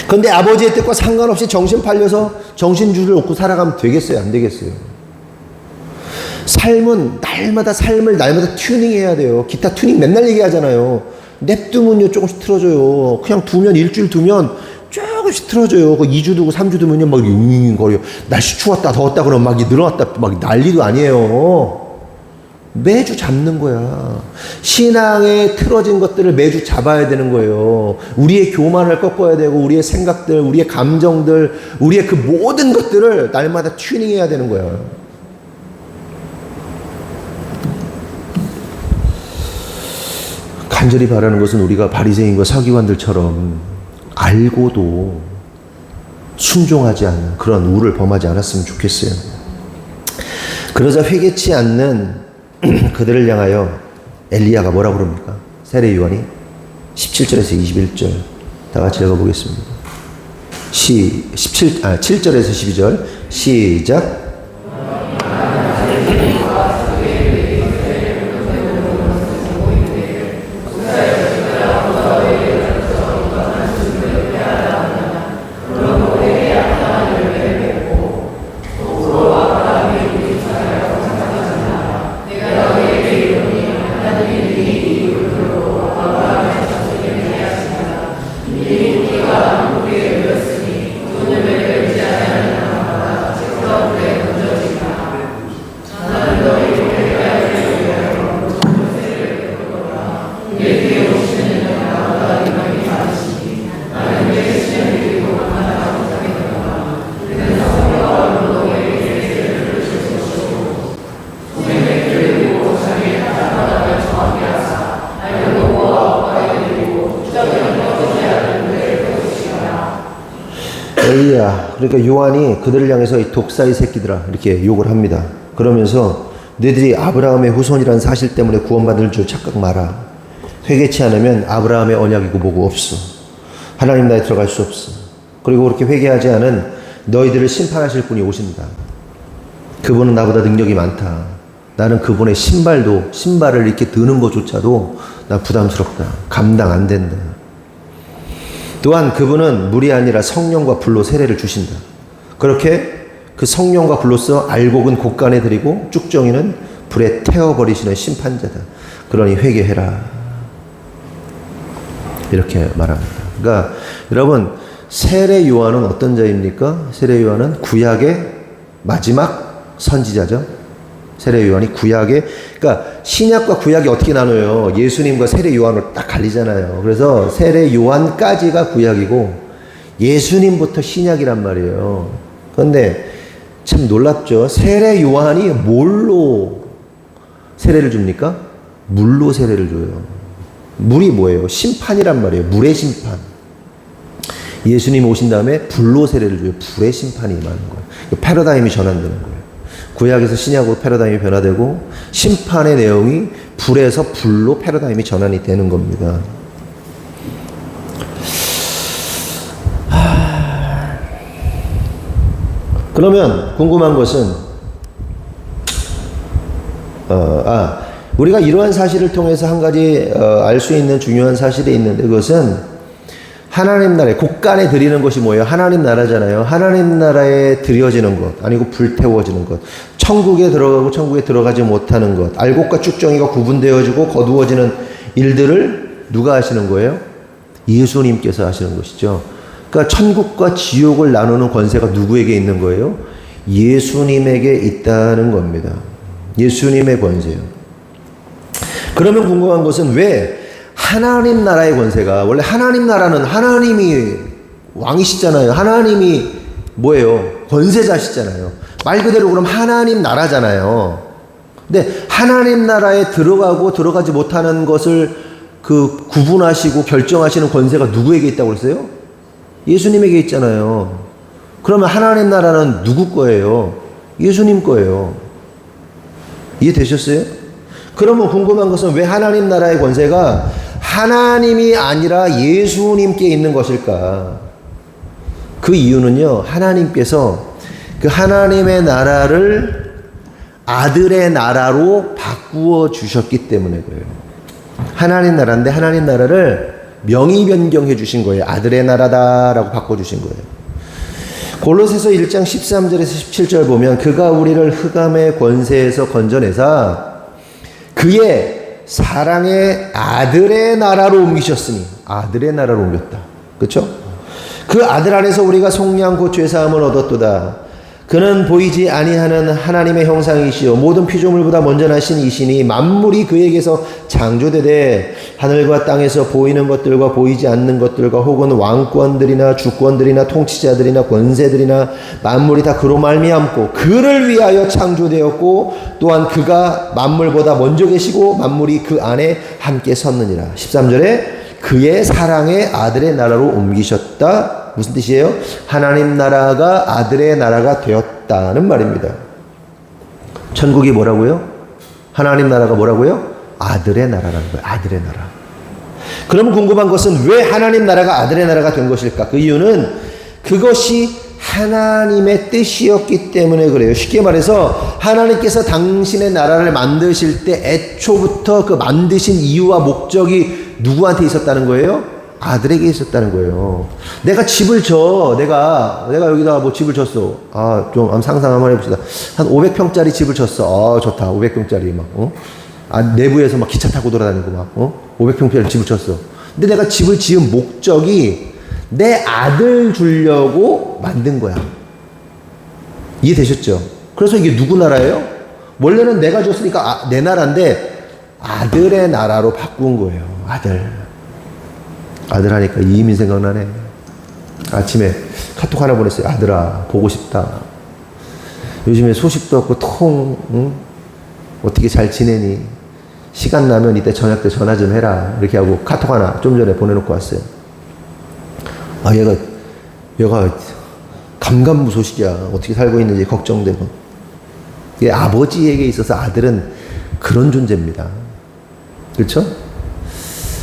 그런데 아버지의 뜻과 상관없이 정신 팔려서 정신줄을 놓고 살아가면 되겠어요? 안 되겠어요? 삶은 날마다 튜닝해야 돼요. 기타 튜닝 맨날 얘기하잖아요. 냅두면요 조금씩 틀어져요. 그냥 두면, 일주일 두면 조금씩 틀어져요. 2주 두고 3주 두면요 막 윙윙거려. 날씨 추웠다 더웠다 그러면 막 늘어났다 막 난리도 아니에요. 매주 잡는 거야. 신앙에 틀어진 것들을 매주 잡아야 되는 거예요. 우리의 교만을 꺾어야 되고, 우리의 생각들, 우리의 감정들, 우리의 그 모든 것들을 날마다 튜닝해야 되는 거예요. 간절히 바라는 것은 우리가 바리새인과 서기관들처럼 알고도 순종하지 않는 그런 우를 범하지 않았으면 좋겠어요. 그러자 회개치 않는 그들을 향하여 엘리야가 뭐라고 그럽니까? 세례 요한이 17절에서 21절 다 같이 읽어보겠습니다. 7절에서 12절 시작. 엘리야, 그러니까 요한이 그들을 향해서 이 독사의 새끼들아 이렇게 욕을 합니다. 그러면서 너희들이 아브라함의 후손이라는 사실 때문에 구원받을 줄 착각 마라. 회개치 않으면 아브라함의 언약이고 뭐고 없어. 하나님 나라에 들어갈 수 없어. 그리고 그렇게 회개하지 않은 너희들을 심판하실 분이 오신다. 그분은 나보다 능력이 많다. 나는 그분의 신발을 이렇게 드는 것조차도 나 부담스럽다. 감당 안 된다. 또한 그분은 물이 아니라 성령과 불로 세례를 주신다. 그렇게 그 성령과 불로써 알곡은 곡간에 들이고 쭉정이는 불에 태워버리시는 심판자다. 그러니 회개해라. 이렇게 말합니다. 그러니까 여러분, 세례 요한은 어떤 자입니까? 세례 요한은 구약의 마지막 선지자죠. 세례 요한이 그러니까 신약과 구약이 어떻게 나눠요? 예수님과 세례 요한을 딱 갈리잖아요. 그래서 세례 요한까지가 구약이고 예수님부터 신약이란 말이에요. 그런데 참 놀랍죠. 세례 요한이 뭘로 세례를 줍니까? 물로 세례를 줘요. 물이 뭐예요? 심판이란 말이에요. 물의 심판. 예수님 오신 다음에 불로 세례를 줘요. 불의 심판이 임하는 거예요. 패러다임이 전환되는 거예요. 구약에서 신약으로 패러다임이 변화되고 심판의 내용이 불에서 불로 패러다임이 전환이 되는 겁니다. 그러면 궁금한 것은 우리가 이러한 사실을 통해서 한 가지 알 수 있는 중요한 사실이 있는데, 그것은 하나님 나라에 곳간에 드리는 것이 뭐예요? 하나님 나라잖아요. 하나님 나라에 드려지는 것, 아니고 불태워지는 것, 천국에 들어가고 천국에 들어가지 못하는 것, 알곡과 쭉정이가 구분되어지고 거두어지는 일들을 누가 하시는 거예요? 예수님께서 하시는 것이죠. 그러니까 천국과 지옥을 나누는 권세가 누구에게 있는 거예요? 예수님에게 있다는 겁니다. 예수님의 권세요. 그러면 궁금한 것은 왜 하나님 나라의 권세가, 원래 하나님 나라는 하나님이 왕이시잖아요. 하나님이 뭐예요? 권세자시잖아요. 말 그대로 그럼 하나님 나라잖아요. 근데 하나님 나라에 들어가고 들어가지 못하는 것을 그 구분하시고 결정하시는 권세가 누구에게 있다고 그랬어요? 예수님에게 있잖아요. 그러면 하나님 나라는 누구 거예요? 예수님 거예요. 이해되셨어요? 그러면 궁금한 것은 왜 하나님 나라의 권세가 하나님이 아니라 예수님께 있는 것일까? 그 이유는요, 하나님께서 그 하나님의 나라를 아들의 나라로 바꾸어 주셨기 때문에 그래요. 하나님 나라인데 하나님 나라를 명의 변경해 주신 거예요. 아들의 나라다라고 바꿔주신 거예요. 골로새서 1장 13절에서 17절 보면 그가 우리를 흑암의 권세에서 건져내사 그의 사랑의 아들의 나라로 옮기셨으니, 아들의 나라로 옮겼다. 그렇죠? 그 아들 안에서 우리가 속량 곧 죄사함을 얻었도다. 그는 보이지 아니하는 하나님의 형상이시요 모든 피조물보다 먼저 나신 이시니 만물이 그에게서 창조되되 하늘과 땅에서 보이는 것들과 보이지 않는 것들과 혹은 왕권들이나 주권들이나 통치자들이나 권세들이나 만물이 다 그로 말미암고 그를 위하여 창조되었고 또한 그가 만물보다 먼저 계시고 만물이 그 안에 함께 섰느니라. 13절에 그의 사랑의 아들의 나라로 옮기셨다. 무슨 뜻이에요? 하나님 나라가 아들의 나라가 되었다는 말입니다. 천국이 뭐라고요? 하나님 나라가 뭐라고요? 아들의 나라라는 거예요. 아들의 나라. 그러면 궁금한 것은 왜 하나님 나라가 아들의 나라가 된 것일까? 그 이유는 그것이 하나님의 뜻이었기 때문에 그래요. 쉽게 말해서 하나님께서 당신의 나라를 만드실 때 애초부터 그 만드신 이유와 목적이 누구한테 있었다는 거예요? 아들에게 있었다는 거예요. 내가 집을 져. 내가 여기다가 뭐 집을 졌어. 좀 한번 상상 한번 해봅시다. 한 500평짜리 집을 졌어. 좋다. 500평짜리 막, 내부에서 막 기차 타고 돌아다니고 막, 500평짜리 집을 졌어. 근데 내가 집을 지은 목적이 내 아들 주려고 만든 거야. 이해되셨죠? 그래서 이게 누구 나라예요? 원래는 내가 줬으니까 내 나라인데 아들의 나라로 바꾼 거예요. 아들 하니까 이민 생각나네. 아침에 카톡 하나 보냈어요. 아들아, 보고 싶다. 요즘에 소식도 없고 어떻게 잘 지내니? 시간 나면 이때 저녁 때 전화 좀 해라. 이렇게 하고 카톡 하나 좀 전에 보내놓고 왔어요. 얘가 감감무소식이야. 어떻게 살고 있는지 걱정되고. 이게 아버지에게 있어서 아들은 그런 존재입니다. 그렇죠?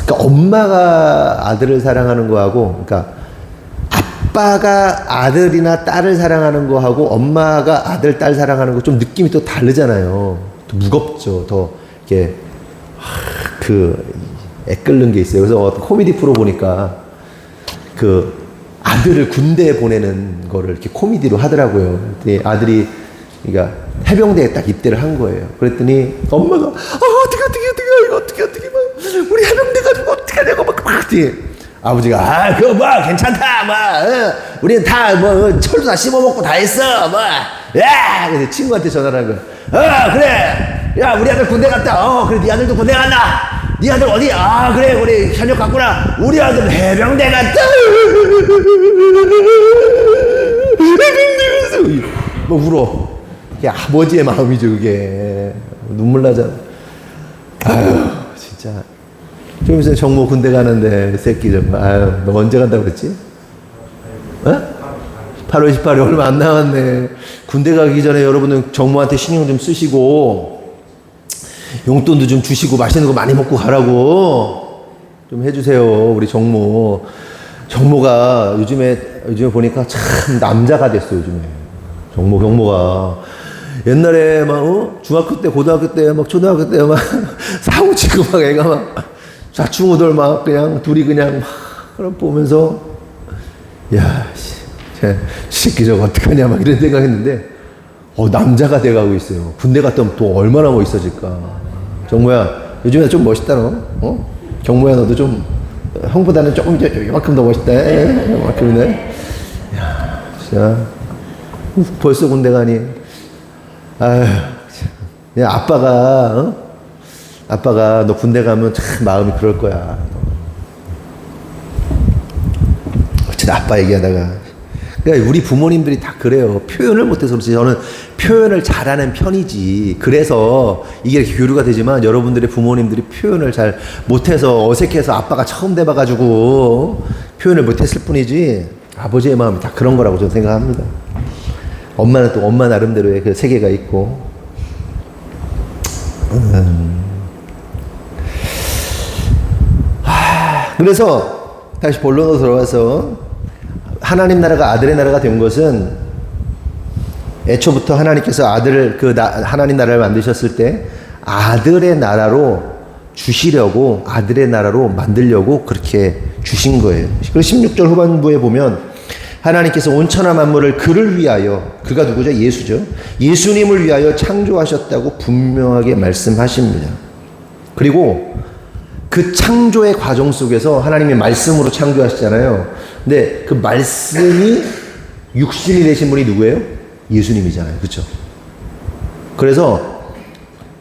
그러니까 엄마가 아들을 사랑하는 거하고, 그러니까 아빠가 아들이나 딸을 사랑하는 거하고 엄마가 아들, 딸 사랑하는 거 좀 느낌이 또 다르잖아요. 또 무겁죠. 더 이렇게 애끓는 게 있어요. 그래서 코미디 프로 보니까 그 아들을 군대에 보내는 거를 이렇게 코미디로 하더라고요. 그랬더니 아들이 그러니까 해병대에 딱 입대를 한 거예요. 그랬더니 엄마가 어떻게 우리 해병대 가지고 어떻게 하냐고 막 아버지가 그거 뭐 괜찮다 우리는 다 철도 다 씹어먹고 다 했어 그래서 친구한테 전화를 한 거야. 그래 야 우리 아들 군대 갔다. 그래 네 아들도 군대 갔나? 네 아들 어디? 그래 우리 현역 갔구나. 우리 아들 해병대 갔다. 해병대 갔어. 뭐 울어. 그게 아버지의 마음이죠. 그게 눈물 나잖아. 아유 진짜 좀 있으면 정모 군대 가는데 새끼 정말 너 언제 간다고 그랬지? 8월 18일 얼마 안 남았네. 군대 가기 전에 여러분은 정모한테 신경 좀 쓰시고 용돈도 좀 주시고 맛있는 거 많이 먹고 가라고 좀 해주세요. 우리 정모가 요즘에 보니까 참 남자가 됐어. 요즘에 경모가 옛날에 막 중학교 때 고등학교 때 막 초등학교 때 막 사고 치고 막 애가 막 좌충우돌 막 그냥 둘이 그냥 막 그럼 보면서 야, 쟤 새끼 저거 어떡하냐 막 이런 생각했는데 남자가 돼가고 있어요. 군대 갔다 오면 또 얼마나 멋있어질까. 정모야, 요즘에 좀 멋있다 너. 정모야, 너도 좀 형보다는 조금 이만큼 더 멋있다. 이만큼이네. 야, 진짜 벌써 군대 가니. 아휴, 야, 아빠가 너 군대 가면 참 마음이 그럴 거야. 어쨌든 아빠 얘기하다가. 그러니까 우리 부모님들이 다 그래요. 표현을 못해서 그렇지. 저는 표현을 잘하는 편이지. 그래서 이게 이렇게 교류가 되지만 여러분들의 부모님들이 표현을 잘 못해서 어색해서 아빠가 처음 돼봐가지고 표현을 못했을 뿐이지 아버지의 마음이 다 그런 거라고 저는 생각합니다. 엄마는 또 엄마 나름대로의 그 세계가 있고. 그래서 다시 본론으로 돌아와서 하나님 나라가 아들의 나라가 된 것은 애초부터 하나님께서 하나님 나라를 만드셨을 때 아들의 나라로 주시려고, 아들의 나라로 만들려고 그렇게 주신 거예요. 그래서 16절 후반부에 보면 하나님께서 온천하 만물을 그를 위하여, 그가 누구죠? 예수죠. 예수님을 위하여 창조하셨다고 분명하게 말씀하십니다. 그리고 그 창조의 과정 속에서 하나님이 말씀으로 창조하시잖아요. 근데 그 말씀이 육신이 되신 분이 누구예요? 예수님이잖아요. 그렇죠? 그래서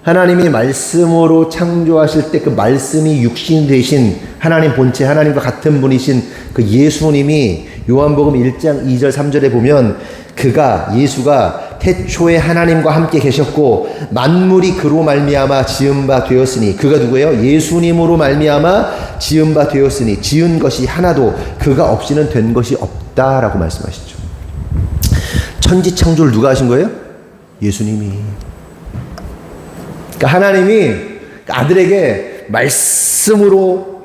하나님이 말씀으로 창조하실 때 그 말씀이 육신 되신 하나님 본체, 하나님과 같은 분이신 그 예수님이 요한복음 1장 2절 3절에 보면 예수가 태초에 하나님과 함께 계셨고 만물이 그로 말미암아 지은 바 되었으니, 그가 누구예요? 예수님으로 말미암아 지은 바 되었으니 지은 것이 하나도 그가 없이는 된 것이 없다라고 말씀하시죠. 천지 창조를 누가 하신 거예요? 예수님이. 그러니까 하나님이 아들에게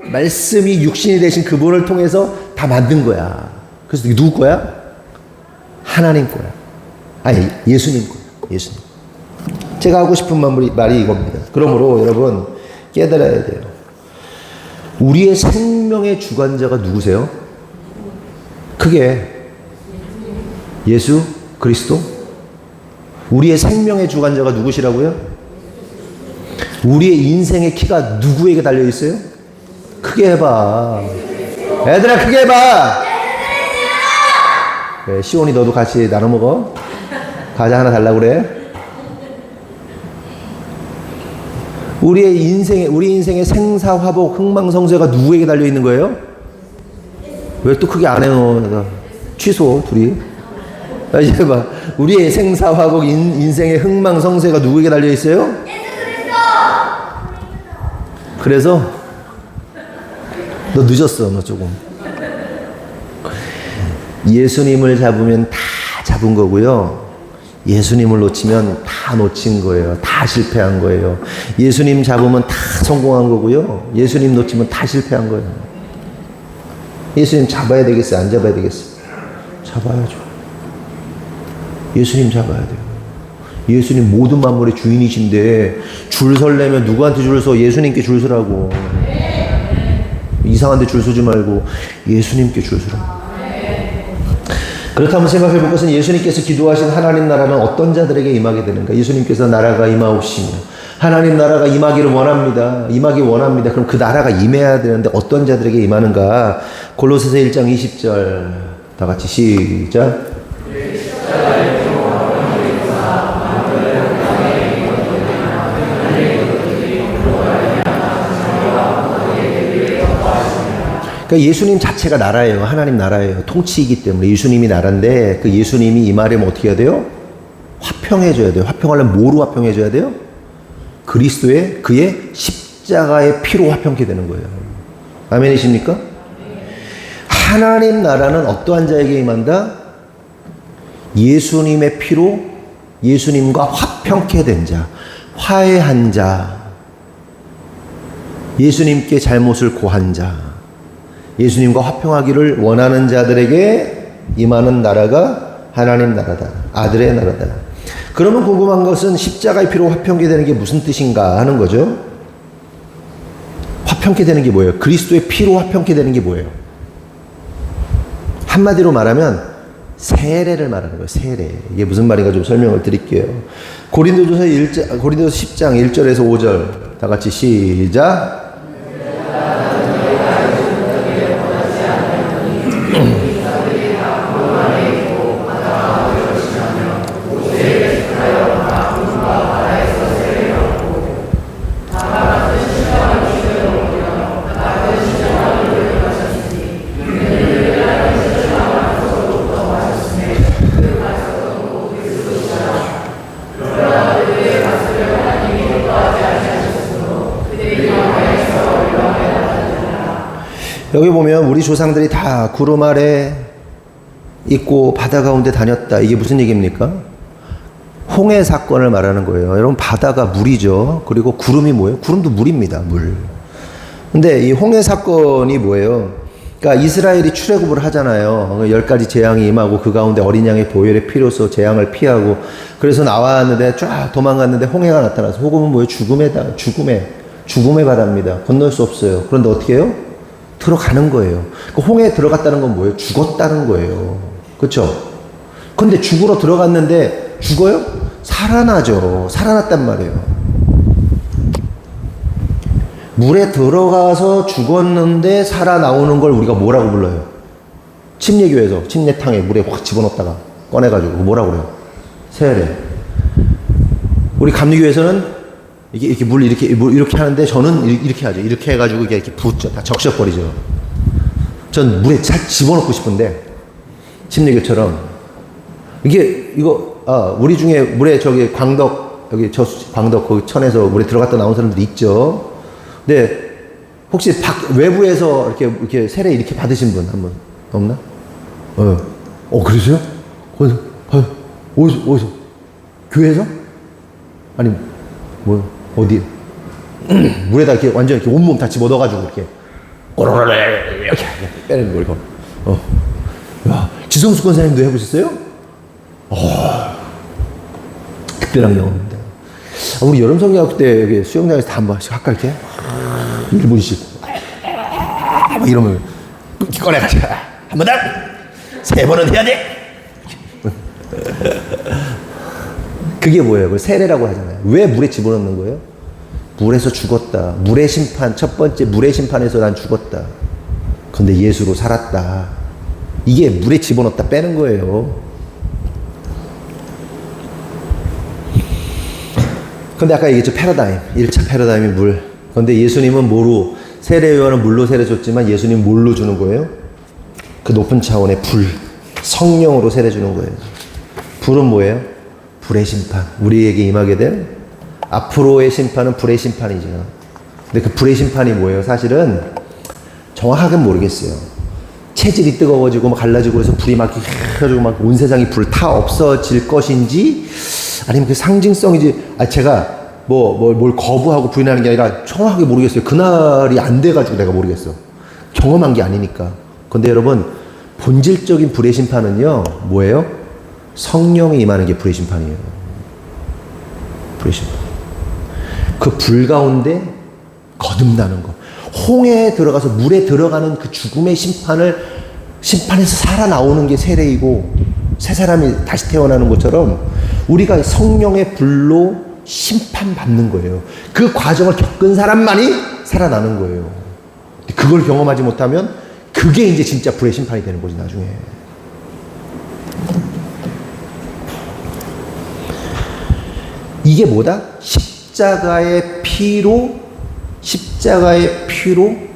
말씀이 육신이 되신 그분을 통해서 다 만든 거야. 그래서 이게 누구 거야? 하나님 거야. 아니, 예수님 거야. 예수님. 제가 하고 싶은 말이 이겁니다. 그러므로 여러분 깨달아야 돼요. 우리의 생명의 주관자가 누구세요? 크게 예수 그리스도? 우리의 생명의 주관자가 누구시라고요? 우리의 인생의 키가 누구에게 달려있어요? 크게 해봐. 애들아 크게 해봐. 네, 시온이 너도 같이 나눠 먹어. 과자 하나 달라고 그래. 우리 인생의 생사화복 흥망성쇠가 누구에게 달려있는 거예요? 왜 또 크게 안 해요? 취소 둘이. 이제 봐. 우리의 생사화복 인생의 흥망성쇠가 누구에게 달려있어요? 그래서 너 늦었어. 너 조금. 예수님을 잡으면 다 잡은 거고요. 예수님을 놓치면 다 놓친 거예요. 다 실패한 거예요. 예수님 잡으면 다 성공한 거고요. 예수님 놓치면 다 실패한 거예요. 예수님 잡아야 되겠어요? 안 잡아야 되겠어요? 잡아야죠. 예수님 잡아야 돼요. 예수님 모든 만물의 주인이신데 줄 설려면 누구한테 줄 서? 예수님께 줄 서라고. 이상한 데 줄 서지 말고 예수님께 줄 서라고. 그렇다면 생각해 볼 것은 예수님께서 기도하신 하나님 나라는 어떤 자들에게 임하게 되는가? 예수님께서 나라가 임하옵시며 하나님 나라가 임하기를 원합니다. 임하기 원합니다. 그럼 그 나라가 임해야 되는데 어떤 자들에게 임하는가? 골로새서 1장 20절 다 같이 시작. 그러니까 예수님 자체가 나라예요. 하나님 나라예요. 통치이기 때문에 예수님이 나라인데 그 예수님이 임하려면 어떻게 해야 돼요? 화평해줘야 돼요. 화평하려면 뭐로 화평해줘야 돼요? 그의 십자가의 피로 화평케 되는 거예요. 아멘이십니까? 하나님 나라는 어떠한 자에게 임한다? 예수님의 피로 예수님과 화평케 된 자, 화해한 자, 예수님께 잘못을 고한 자, 예수님과 화평하기를 원하는 자들에게 임하는 나라가 하나님 나라다. 아들의 나라다. 그러면 궁금한 것은 십자가의 피로 화평케 되는 게 무슨 뜻인가 하는 거죠. 화평케 되는 게 뭐예요? 그리스도의 피로 화평케 되는 게 뭐예요? 한마디로 말하면 세례를 말하는 거예요. 세례. 이게 무슨 말인가 좀 설명을 드릴게요. 고린도서 10장 1절에서 5절 다 같이 시작. 여기 보면 우리 조상들이 다 구름 아래 있고 바다 가운데 다녔다. 이게 무슨 얘기입니까? 홍해 사건을 말하는 거예요. 여러분, 바다가 물이죠. 그리고 구름이 뭐예요? 구름도 물입니다. 물. 근데 이 홍해 사건이 뭐예요? 그러니까 이스라엘이 출애굽을 하잖아요. 10가지 재앙이 임하고 그 가운데 어린 양의 보혈의 피로써 재앙을 피하고, 그래서 나왔는데 쫙 도망갔는데 홍해가 나타나서, 호금은 뭐예요? 죽음의 바다입니다. 건널 수 없어요. 그런데 어떻게 해요? 들어가는 거예요. 그 홍해에 들어갔다는 건 뭐예요? 죽었다는 거예요. 그렇죠? 근데 죽으러 들어갔는데 죽어요? 살아나죠. 살아났단 말이에요. 물에 들어가서 죽었는데 살아나오는 걸 우리가 뭐라고 불러요? 침례교회에서 침례탕에 물에 확 집어넣었다가 꺼내가지고 뭐라고 그래요? 세례. 우리 감리교회에서는 이렇게 물 이렇게 하는데, 저는 이렇게 하죠. 이렇게 해가지고 이렇게 붓죠. 다 적셔버리죠. 전 물에 잘 집어넣고 싶은데, 침례교처럼. 우리 중에 물에 광덕, 광덕 거기 천에서 물에 들어갔다 나온 사람들이 있죠. 근데, 혹시 외부에서 이렇게 세례 이렇게 받으신 분 한 분 없나? 그러세요? 어디서? 교회에서? 아니, 어디? 물에다 이렇게 완전 이렇게 온몸 다 집어 넣어가지고 이렇게 꼬르르르 이렇게 빼는 거 이거. 야, 지성수 권사님도 해보셨어요? 특별한 경험입니다. 우리 여름 성경학 때 여기 수영장에서 다 한 번씩 할까 이렇게 1분씩 이러면 꺼내가지고 한 번 더, 3번은 해야 돼. 그게 뭐예요? 그걸 세례라고 하잖아요. 왜 물에 집어넣는 거예요? 물에서 죽었다. 물의 심판, 첫 번째 물의 심판에서 난 죽었다. 근데 예수로 살았다. 이게 물에 집어넣었다 빼는 거예요. 근데 아까 얘기했죠. 패러다임. 1차 패러다임이 물. 근데 예수님은 뭐로, 세례요한은 물로 세례 줬지만 예수님 뭘로 주는 거예요? 그 높은 차원의 불, 성령으로 세례 주는 거예요. 불은 뭐예요? 불의 심판. 우리에게 임하게 된 앞으로의 심판은 불의 심판이죠. 근데 그 불의 심판이 뭐예요? 사실은 정확하게는 모르겠어요. 체질이 뜨거워지고 막 갈라지고 그래서 불이 막 해가지고 막 온 세상이 불타 없어질 것인지, 아니면 그 상징성이지. 제가 뭘 거부하고 부인하는 게 아니라 정확하게 모르겠어요. 그날이 안 돼가지고 내가 모르겠어. 경험한 게 아니니까. 근데 여러분, 본질적인 불의 심판은요, 뭐예요? 성령이 임하는 게 불의 심판이에요. 불의 심판. 그 불 가운데 거듭나는 거. 홍해에 들어가서 물에 들어가는 그 죽음의 심판에서 살아나오는 게 세례이고, 새 사람이 다시 태어나는 것처럼 우리가 성령의 불로 심판받는 거예요. 그 과정을 겪은 사람만이 살아나는 거예요. 그걸 경험하지 못하면 그게 이제 진짜 불의 심판이 되는 거지, 나중에. 이게 뭐다? 십자가의 피로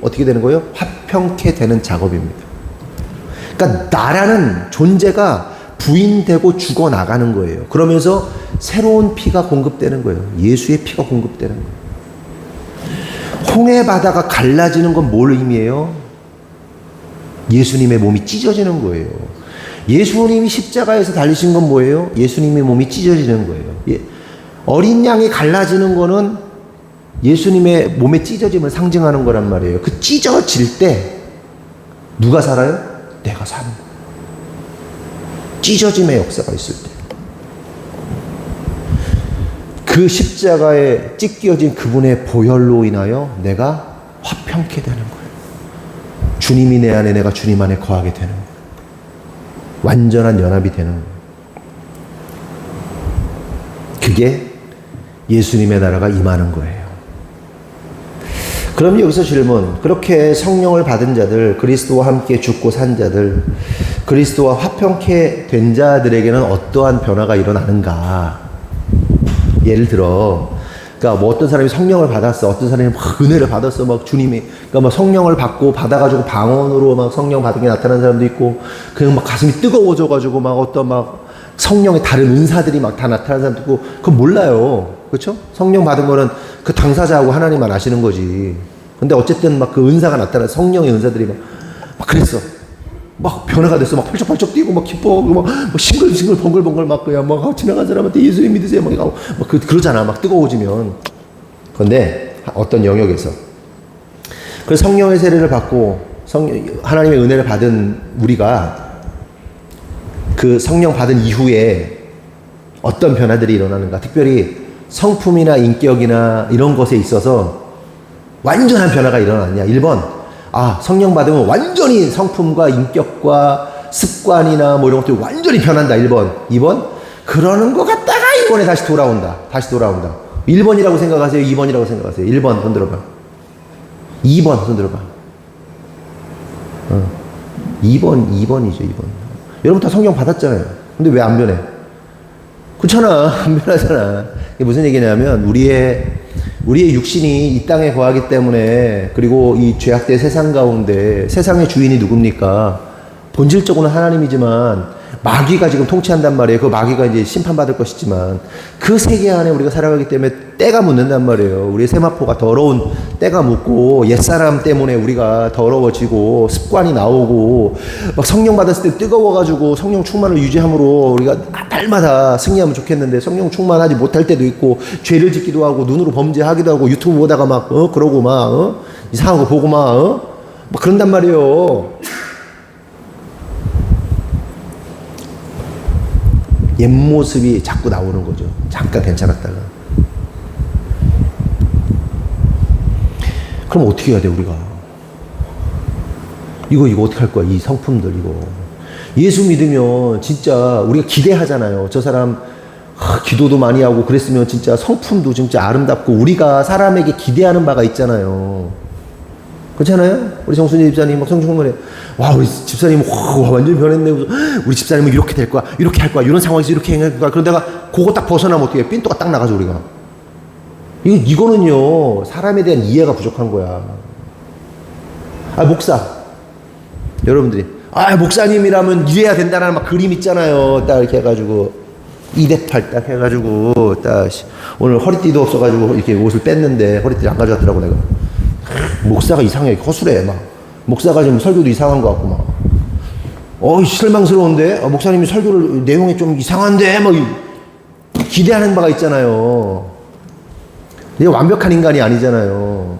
어떻게 되는 거예요? 화평케 되는 작업입니다. 그러니까 나라는 존재가 부인되고 죽어나가는 거예요. 그러면서 새로운 피가 공급되는 거예요. 예수의 피가 공급되는 거예요. 홍해 바다가 갈라지는 건 뭘 의미해요? 예수님의 몸이 찢어지는 거예요. 예수님이 십자가에서 달리신 건 뭐예요? 예수님의 몸이 찢어지는 거예요. 어린 양이 갈라지는 거는 예수님의 몸의 찢어짐을 상징하는 거란 말이에요. 그 찢어질 때 누가 살아요? 내가 사는 거예요. 찢어짐의 역사가 있을 때. 그 십자가에 찢겨진 그분의 보혈로 인하여 내가 화평케 되는 거예요. 주님이 내 안에, 내가 주님 안에 거하게 되는 거예요. 완전한 연합이 되는 거예요. 그게 예수님의 나라가 임하는 거예요. 그럼 여기서 질문, 그렇게 성령을 받은 자들, 그리스도와 함께 죽고 산 자들, 그리스도와 화평케 된 자들에게는 어떠한 변화가 일어나는가? 예를 들어, 그러니까 뭐 어떤 사람이 성령을 받았어, 어떤 사람이 막 은혜를 받았어, 막 주님이, 그러니까 막 성령을 받고 받아가지고 방언으로 막 성령 받은 게 나타나는 사람도 있고, 그냥 막 가슴이 뜨거워져가지고 막 어떤 막 성령의 다른 은사들이 막 다 나타나는 사람도 있고, 그건 몰라요. 그렇죠? 성령 받은 거는 그 당사자하고 하나님만 아시는 거지. 근데 어쨌든 막 그 은사가 나타나, 성령의 은사들이 막 그랬어. 막 변화가 됐어. 막 펄쩍펄쩍 뛰고 막 기뻐하고 막 싱글싱글 번글번글 막 그냥 막 지나간 사람한테 예수님 믿으세요 막 이러고 막 그러잖아. 막 뜨거워지면. 그런데 어떤 영역에서 그 성령의 세례를 받고 하나님의 은혜를 받은 우리가 그 성령 받은 이후에 어떤 변화들이 일어나는가? 특별히 성품이나 인격이나 이런 것에 있어서 완전한 변화가 일어났냐? 1번, 성령 받으면 완전히 성품과 인격과 습관이나 뭐 이런 것들이 완전히 변한다. 1번. 2번, 그러는 것 같다가 이번에 다시 돌아온다. 1번이라고 생각하세요? 2번이라고 생각하세요? 1번 손 들어봐. 2번 손 들어봐. 2번이죠, 2번. 여러분 다 성령 받았잖아요. 근데 왜 안 변해? 그렇잖아. 안 변하잖아. 이게 무슨 얘기냐면, 우리의 육신이 이 땅에 거하기 때문에, 그리고 이 죄악된 세상 가운데 세상의 주인이 누굽니까? 본질적으로는 하나님이지만 마귀가 지금 통치한단 말이에요. 그 마귀가 이제 심판받을 것이지만 그 세계 안에 우리가 살아가기 때문에 때가 묻는단 말이에요. 우리의 세마포가 더러운 때가 묻고 옛사람 때문에 우리가 더러워지고 습관이 나오고 막 성령 받았을 때 뜨거워가지고 성령 충만을 유지함으로 우리가 날마다 승리하면 좋겠는데 성령 충만하지 못할 때도 있고 죄를 짓기도 하고 눈으로 범죄하기도 하고 유튜브 보다가 막 그러고 막 이상한 거 보고 막 그런단 말이에요. 옛 모습이 자꾸 나오는 거죠. 잠깐 괜찮았다가. 그럼 어떻게 해야 돼, 우리가? 이거 어떻게 할 거야, 이 성품들, 이거. 예수 믿으면 진짜 우리가 기대하잖아요. 저 사람, 기도도 많이 하고 그랬으면 진짜 성품도 진짜 아름답고 우리가 사람에게 기대하는 바가 있잖아요. 그렇잖아요? 우리 정순이 집사님 막 성충만해. 와, 우리 집사님은 완전히 변했네. 우리 집사님은 이렇게 될 거야. 이렇게 할 거야. 이런 상황에서 이렇게 행할 거야. 그런데가 그거 딱 벗어나면 어떻게 해? 삔또가 딱 나가죠, 우리가. 이거는요, 사람에 대한 이해가 부족한 거야. 목사. 여러분들이. 목사님이라면 이래야 된다는 막 그림 있잖아요. 딱 이렇게 해가지고. 2대8 딱 해가지고. 딱, 오늘 허리띠도 없어가지고 이렇게 옷을 뺐는데 허리띠를 안 가져왔더라고, 내가. 목사가 이상해. 허술해. 막. 목사가 지금 설교도 이상한 것 같고, 막. 실망스러운데? 목사님이 설교를, 내용이 좀 이상한데? 막, 기대하는 바가 있잖아요. 내가 완벽한 인간이 아니잖아요.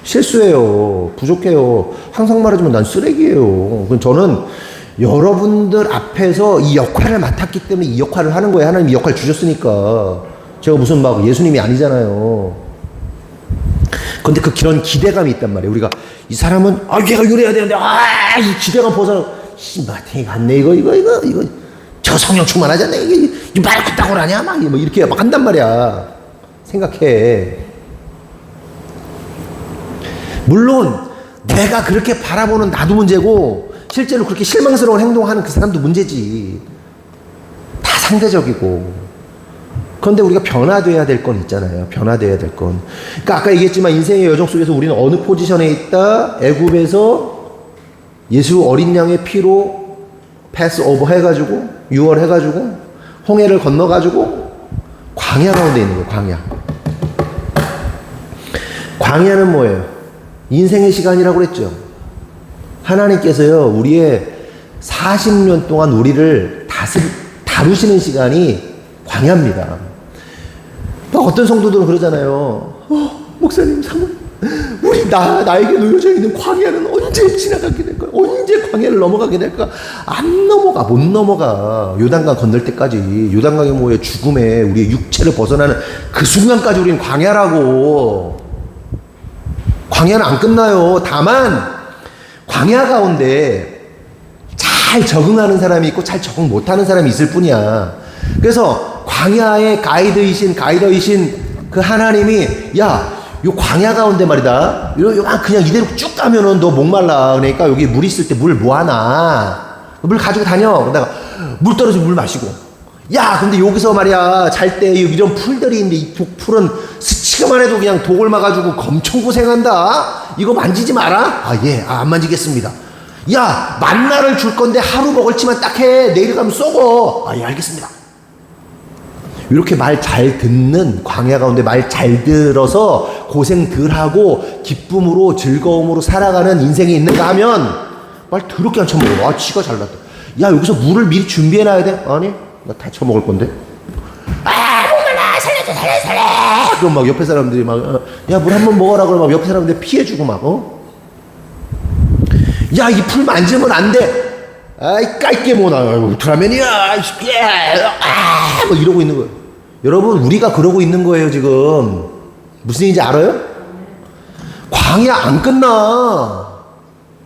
실수해요. 부족해요. 항상 말하지만 난 쓰레기예요. 저는 여러분들 앞에서 이 역할을 맡았기 때문에 이 역할을 하는 거예요. 하나님이 역할 주셨으니까. 제가 무슨 막 예수님이 아니잖아요. 근데 그런 기대감이 있단 말이에요. 우리가 이 사람은 얘가 이래야 되는데 이 기대감 벗어나 마탱이 갔네 이거 저 성령 충만하지 않네 이게 말 그따구로 하냐 막 이렇게 막 한단 말이야. 생각해. 물론 내가 그렇게 바라보는 나도 문제고 실제로 그렇게 실망스러운 행동하는 그 사람도 문제지. 다 상대적이고. 그런데 우리가 변화돼야 될 건 있잖아요. 변화돼야 될 건. 그러니까 아까 얘기했지만 인생의 여정 속에서 우리는 어느 포지션에 있다? 애굽에서 예수 어린 양의 피로 패스 오버 해가지고 유월해가지고 홍해를 건너가지고 광야 가운데 있는 거예요. 광야. 광야는 뭐예요? 인생의 시간이라고 그랬죠. 하나님께서요 우리의 40년 동안 우리를 다루시는 시간이 광야입니다. 어떤 성도들은 그러잖아요. 목사님, 사모님, 나에게 놓여져 있는 광야는 언제 지나가게 될까? 언제 광야를 넘어가게 될까? 안 넘어가, 못 넘어가. 요단강 건널 때까지. 요단강의 뭐에 죽음에 우리의 육체를 벗어나는 그 순간까지 우리는 광야라고. 광야는 안 끝나요. 다만 광야 가운데 잘 잘 적응하는 사람이 있고 잘 적응 못하는 사람이 있을 뿐이야. 그래서 광야의 가이더이신 그 하나님이 야, 요 광야 가운데 말이다. 그냥 이대로 쭉 가면은 너 목말라. 그러니까 여기 물 있을 때 물 모아놔. 물 가지고 다녀. 그러다가 물 떨어지면 물 마시고. 야, 근데 여기서 말이야 잘 때 이런 풀들이 있는데 이 풀은 스치기만 해도 그냥 독을 막아주고 엄청 고생한다. 이거 만지지 마라. 아, 예, 안 만지겠습니다. 야, 만나를 줄 건데 하루 먹을지만 딱 해. 내일 가면 썩어. 아, 예, 알겠습니다. 이렇게 말 잘 듣는, 광야 가운데 말 잘 들어서 고생 덜 하고 기쁨으로 즐거움으로 살아가는 인생이 있는가 하면 말 더럽게 안 처먹어. 아, 지가 잘났다. 야, 여기서 물을 미리 준비해놔야 돼? 아니, 나 다 처먹을 건데. 아, 목말라, 살려줘. 그럼 막 옆에 사람들이 막, 야, 물 한 번 먹어라. 그러면 막 옆에 사람들 피해주고 막, 야, 이 풀 만지면 안 돼. 아이, 깔게 뭐나. 울트라맨이야. 뭐 이러고 있는 거예요. 여러분, 우리가 그러고 있는 거예요, 지금. 무슨 얘기인지 알아요? 광야 안 끝나.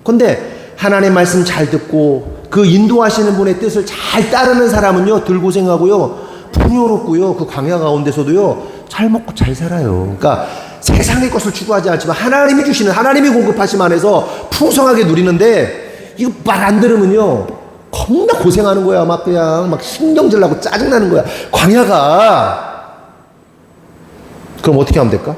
근데 하나님의 말씀 잘 듣고 그 인도하시는 분의 뜻을 잘 따르는 사람은요, 덜 고생하고요, 풍요롭고요, 그 광야 가운데서도요, 잘 먹고 잘 살아요. 그러니까 세상의 것을 추구하지 않지만 하나님이 주시는, 하나님이 공급하심 안에서 풍성하게 누리는데, 이거 말 안 들으면요 겁나 고생하는 거야. 막 그냥 막 신경질 나고 짜증나는 거야, 광야가. 그럼 어떻게 하면 될까?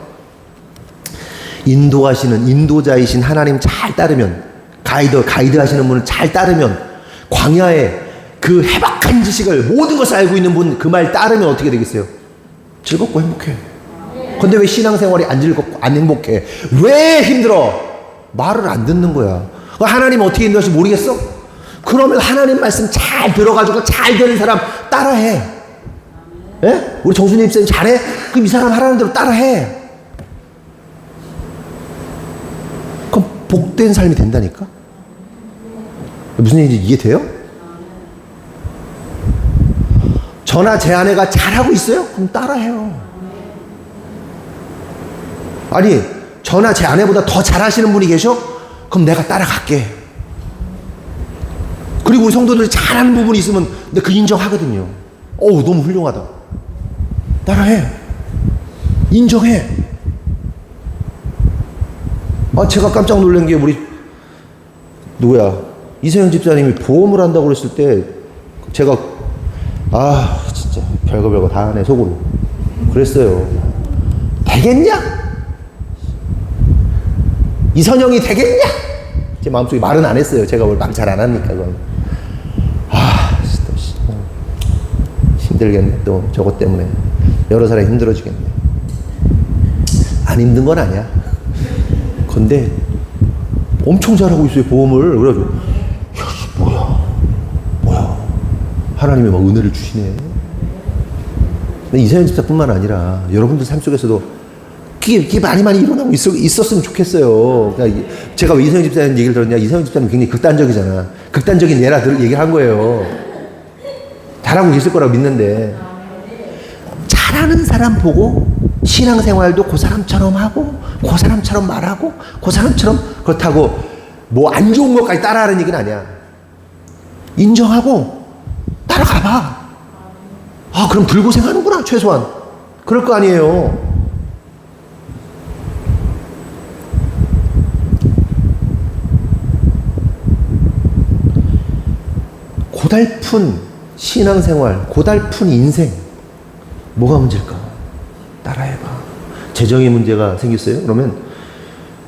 인도하시는 인도자이신 하나님 잘 따르면, 가이드 하시는 분을 잘 따르면, 광야에 그 해박한 지식을, 모든 것을 알고 있는 분 그 말 따르면 어떻게 되겠어요? 즐겁고 행복해. 근데 왜 신앙생활이 안 즐겁고 안 행복해? 왜 힘들어? 말을 안 듣는 거야. 하나님 어떻게 인도하실지 모르겠어? 그러면 하나님 말씀 잘 들어가지고 잘 되는 사람 따라해. 예? 우리 정순이 집사님 잘해? 그럼 이 사람 하라는 대로 따라해. 그럼 복된 삶이 된다니까? 무슨 얘기인지 이해돼요? 저나 제 아내가 잘하고 있어요? 그럼 따라해요. 아니, 저나 제 아내보다 더 잘하시는 분이 계셔? 그럼 내가 따라갈게. 그리고 우리 성도들이 잘하는 부분이 있으면 내가 그 인정하거든요. 어우, 너무 훌륭하다. 따라해. 인정해. 아, 제가 깜짝 놀란 게, 우리 누구야, 이세영 집사님이 보험을 한다고 그랬을 때 제가 진짜 별거 다 하네 속으로 그랬어요. 되겠냐? 이선영이 되겠냐? 제 마음속에 말은 안 했어요. 제가 뭘 말 잘 안 하니까. 그건. 또 힘들겠네. 또 저것 때문에 여러 사람이 힘들어지겠네. 안 힘든 건 아니야. 근데 엄청 잘하고 있어요, 보험을. 그래가지고 뭐야 하나님이 막 은혜를 주시네. 근데 이세영 집사뿐만 아니라 여러분들 삶 속에서도 그게 많이 일어나고 있었으면 좋겠어요. 그러니까 제가 왜 이세영 집사님 얘기를 들었냐? 이세영 집사님 굉장히 극단적이잖아. 극단적인 예라 얘기한 거예요. 잘하고 계실 거라고 믿는데, 잘하는 사람 보고 신앙생활도 그 사람처럼 하고, 그 사람처럼 말하고, 그 사람처럼, 그렇다고 뭐 안 좋은 것까지 따라하는 얘기는 아니야. 인정하고 따라가봐. 그럼 덜 고생하는구나, 최소한. 그럴 거 아니에요. 고달픈 신앙생활, 고달픈 인생, 뭐가 문제일까? 따라해봐. 재정의 문제가 생겼어요? 그러면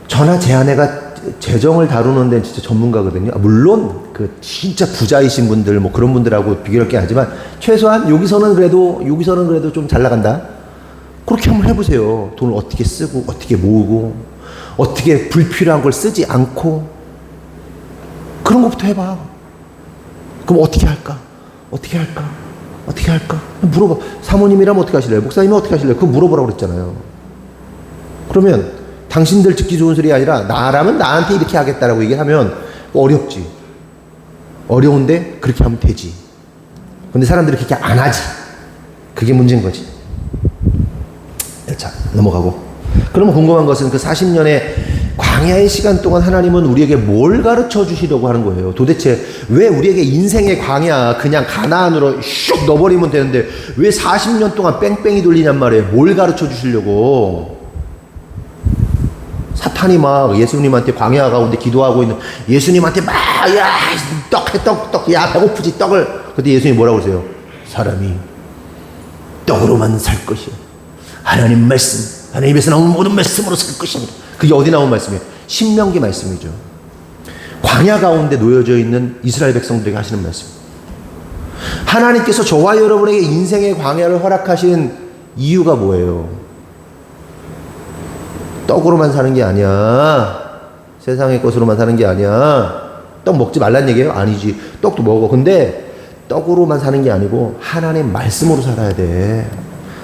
저나 제 아내가 재정을 다루는 데는 진짜 전문가거든요. 물론 그 진짜 부자이신 분들, 뭐 그런 분들하고 비교할 게 아니지만 최소한 여기서는 그래도 좀 잘 나간다. 그렇게 한번 해보세요. 돈을 어떻게 쓰고, 어떻게 모으고, 어떻게 불필요한 걸 쓰지 않고, 그런 것부터 해봐. 그럼 어떻게 할까? 물어봐. 사모님이라면 어떻게 하실래요? 목사님은 어떻게 하실래요? 그거 물어보라고 그랬잖아요. 그러면 당신들 듣기 좋은 소리 아니라 나라면 나한테 이렇게 하겠다라고 얘기하면 어렵지. 어려운데 그렇게 하면 되지. 근데 사람들이 그렇게 안 하지. 그게 문제인 거지. 자, 넘어가고. 그러면 궁금한 것은 그 40년의 광야의 시간 동안 하나님은 우리에게 뭘 가르쳐 주시려고 하는 거예요? 도대체 왜 우리에게 인생의 광야 그냥 가나안으로 슉 넣어버리면 되는데 왜 40년 동안 뺑뺑이 돌리냔 말이에요. 뭘 가르쳐 주시려고? 사탄이 막 예수님한테 광야 가운데 기도하고 있는 예수님한테 막 야 떡 야 배고프지 떡을. 그때 예수님이 뭐라고 그러세요? 사람이 떡으로만 살 것이요 하나님 말씀 하나님에서 나오는 모든 말씀으로 살 것입니다. 그게 어디 나온 말씀이에요? 신명기 말씀이죠. 광야 가운데 놓여져 있는 이스라엘 백성들에게 하시는 말씀. 하나님께서 저와 여러분에게 인생의 광야를 허락하신 이유가 뭐예요? 떡으로만 사는 게 아니야. 세상의 것으로만 사는 게 아니야. 떡 먹지 말란 얘기예요? 아니지. 떡도 먹어. 근데 떡으로만 사는 게 아니고 하나님 말씀으로 살아야 돼.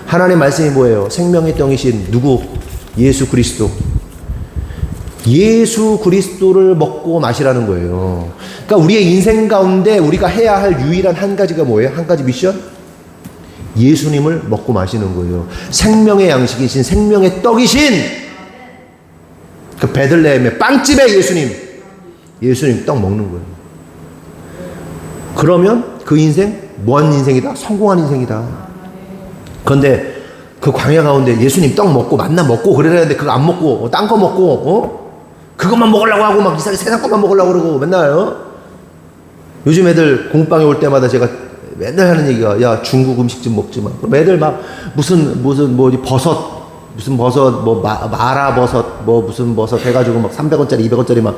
하나님 말씀이 뭐예요? 생명의 떡이신 누구? 예수 그리스도. 예수 그리스도를 먹고 마시라는 거예요. 그러니까 우리의 인생 가운데 우리가 해야 할 유일한 한 가지가 뭐예요? 한 가지 미션? 예수님을 먹고 마시는 거예요. 생명의 양식이신 생명의 떡이신 그 베들레헴의 빵집의 예수님 떡 먹는 거예요. 그러면 그 인생 뭐한 인생이다? 성공한 인생이다. 그런데 그 광야 가운데 예수님 떡 먹고 만나 먹고 그러려는데 그거 안 먹고 딴 거 먹고 그것만 먹으려고 하고 막 이상하게 세상 것만 먹으려고 그러고 맨날 요즘 애들 공방에 올 때마다 제가 맨날 하는 얘기가 야 중국 음식 좀 먹지 마. 그럼 애들 막 무슨 버섯 무슨 버섯 뭐 마라 버섯 뭐 무슨 버섯 해가지고 막 300원짜리 200원짜리 막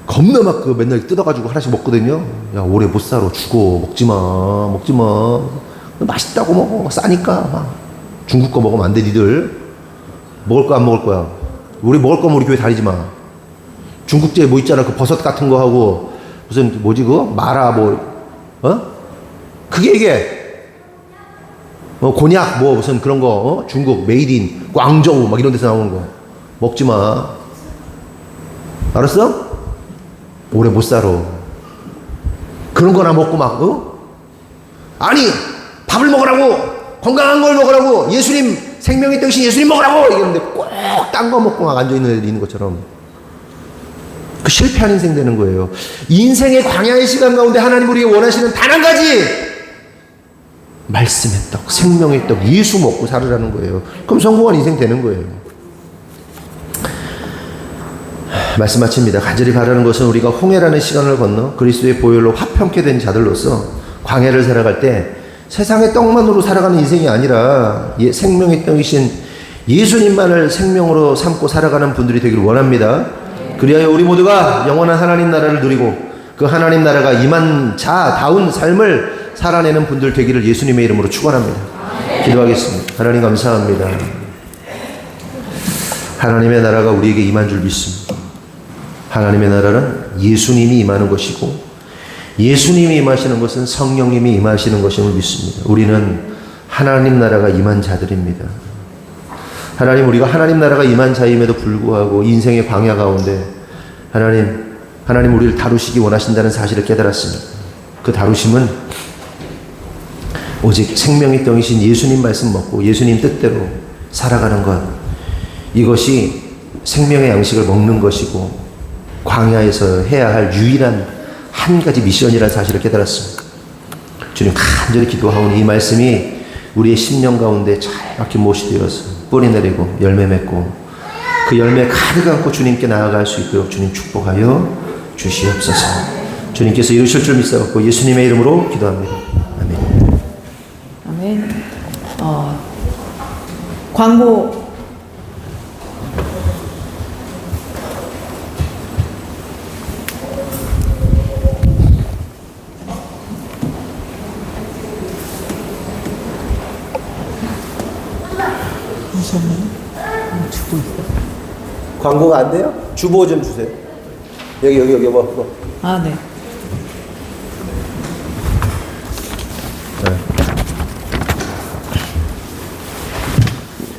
겁나 막 그 맨날 뜯어가지고 하나씩 먹거든요. 야 오래 못 살아 죽어 먹지 마 맛있다고 먹어 싸니까 중국 거 먹으면 안 돼. 니들 먹을 거 안 먹을 거야. 우리 먹을 거면 우리 교회 다니지 마. 중국제 뭐 있잖아 그 버섯 같은 거 하고 무슨 뭐지 그거 마라 그게 이게 곤약 뭐 무슨 그런 거 중국 메이드인 광저우 막 이런 데서 나오는 거 먹지 마. 알았어? 오래 못 살아. 그런 거나 먹고 막 아니 밥을 먹으라고 건강한 걸 먹으라고 예수님 생명의 떡이신 예수님 먹으라고 이러는데 꼭 딴 거 먹고 막 앉아있는 애들이 있는 것처럼 그 실패한 인생 되는 거예요. 인생의 광야의 시간 가운데 하나님 우리에게 원하시는 단 한 가지 말씀의 떡 생명의 떡 예수 먹고 살으라는 거예요. 그럼 성공한 인생 되는 거예요. 말씀 마칩니다. 간절히 바라는 것은 우리가 홍해라는 시간을 건너 그리스도의 보혈로 화평케 된 자들로서 광야를 살아갈 때 세상의 떡만으로 살아가는 인생이 아니라 생명의 떡이신 예수님만을 생명으로 삼고 살아가는 분들이 되기를 원합니다. 그리하여 우리 모두가 영원한 하나님 나라를 누리고 그 하나님 나라가 임한 자다운 삶을 살아내는 분들 되기를 예수님의 이름으로 축원합니다. 기도하겠습니다. 하나님 감사합니다. 하나님의 나라가 우리에게 임한 줄 믿습니다. 하나님의 나라는 예수님이 임하는 것이고 예수님이 임하시는 것은 성령님이 임하시는 것임을 믿습니다. 우리는 하나님 나라가 임한 자들입니다. 하나님 우리가 하나님 나라가 임한 자임에도 불구하고 인생의 광야 가운데 하나님 우리를 다루시기 원하신다는 사실을 깨달았습니다. 그 다루심은 오직 생명의 떡이신 예수님 말씀 먹고 예수님 뜻대로 살아가는 것 이것이 생명의 양식을 먹는 것이고 광야에서 해야 할 유일한 한 가지 미션이라는 사실을 깨달았습니다. 주님 간절히 기도하오니 이 말씀이 우리의 심령 가운데 자유롭게 못이 되어서 뿌리 내리고 열매 맺고 그 열매 가득 안고 주님께 나아갈 수 있도록 주님 축복하여 주시옵소서. 주님께서 이루실 줄 믿사옵고 예수님의 이름으로 기도합니다. 아멘. 아멘. 광고 주고 있어. 광고가 안 돼요? 주보 좀 주세요. 여기 뭐. 아, 네.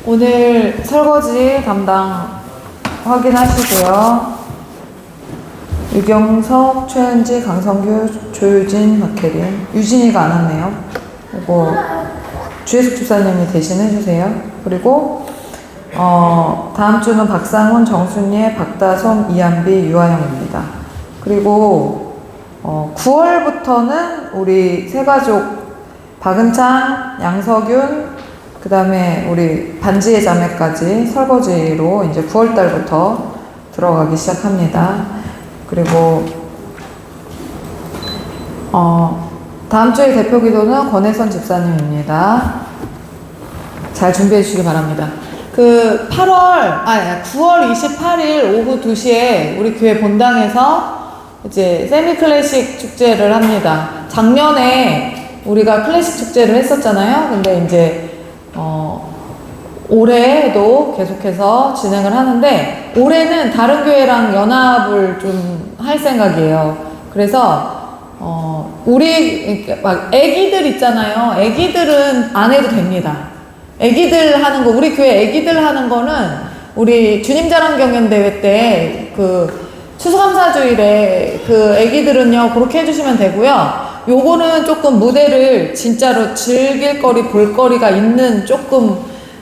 오늘 설거지 담당 확인하시고요. 유경석, 최은지, 강성규, 조유진, 박혜린, 유진이가 안 왔네요. 이거 주혜숙 집사님이 대신해 주세요. 그리고 다음 주는 박상훈, 정순예, 박다솜, 이한비, 유아영입니다. 그리고 9월부터는 우리 세 가족 박은창, 양석윤, 그 다음에 우리 반지의 자매까지 설거지로 이제 9월달부터 들어가기 시작합니다. 그리고 다음 주의 대표 기도는 권혜선 집사님입니다. 잘 준비해 주시기 바랍니다. 9월 28일 오후 2시에 우리 교회 본당에서 이제 세미 클래식 축제를 합니다. 작년에 우리가 클래식 축제를 했었잖아요. 근데 이제 올해도 계속해서 진행을 하는데 올해는 다른 교회랑 연합을 좀 할 생각이에요. 그래서 우리 막 애기들 있잖아요. 애기들은 안 해도 됩니다. 애기들 하는 거, 우리 교회 애기들 하는 거는 우리 주님자랑 경연대회 때 추수감사주일에 애기들은요 그렇게 해주시면 되고요. 요거는 조금 무대를 진짜로 즐길 거리, 볼 거리가 있는 조금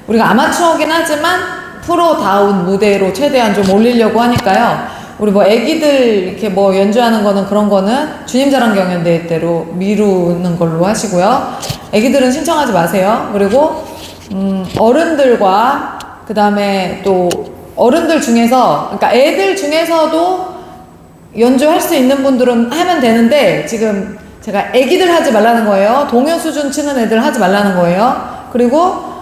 우리가 아마추어긴 하지만 프로다운 무대로 최대한 좀 올리려고 하니까요. 우리 애기들 이렇게 연주하는 거는 그런 거는 주님자랑 경연대회 때로 미루는 걸로 하시고요. 애기들은 신청하지 마세요. 그리고 어른들과 그 다음에 또 어른들 중에서 그러니까 애들 중에서도 연주할 수 있는 분들은 하면 되는데 지금 제가 애기들 하지 말라는 거예요. 동요 수준 치는 애들 하지 말라는 거예요. 그리고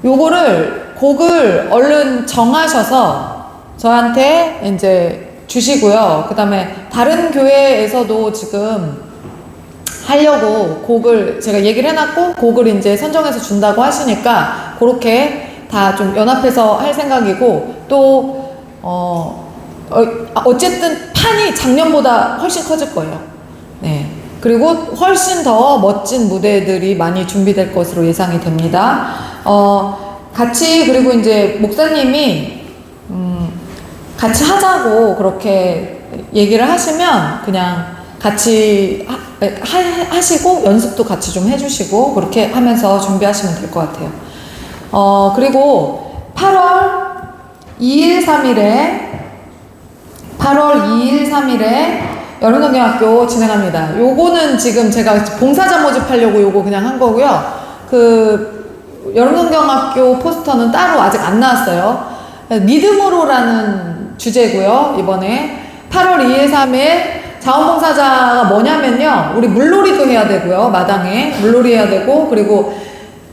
요거를 곡을 얼른 정하셔서 저한테 이제 주시고요. 그 다음에 다른 교회에서도 지금 하려고 곡을 제가 얘기를 해놨고 곡을 이제 선정해서 준다고 하시니까 그렇게 다 좀 연합해서 할 생각이고 또 어쨌든 판이 작년보다 훨씬 커질 거예요. 네. 그리고 훨씬 더 멋진 무대들이 많이 준비될 것으로 예상이 됩니다. 그리고 이제 목사님이 같이 하자고 그렇게 얘기를 하시면 그냥 같이 하시고 연습도 같이 좀 해주시고 그렇게 하면서 준비하시면 될 것 같아요. 그리고 8월 2일, 3일에 여름동경학교 진행합니다. 요거는 지금 제가 봉사자 모집하려고 요거 그냥 한 거고요. 여름동경학교 포스터는 따로 아직 안 나왔어요. 믿음으로라는 주제고요. 이번에 8월 2일, 3일 자원봉사자가 뭐냐면요. 우리 물놀이도 해야 되고요. 마당에 물놀이 해야 되고 그리고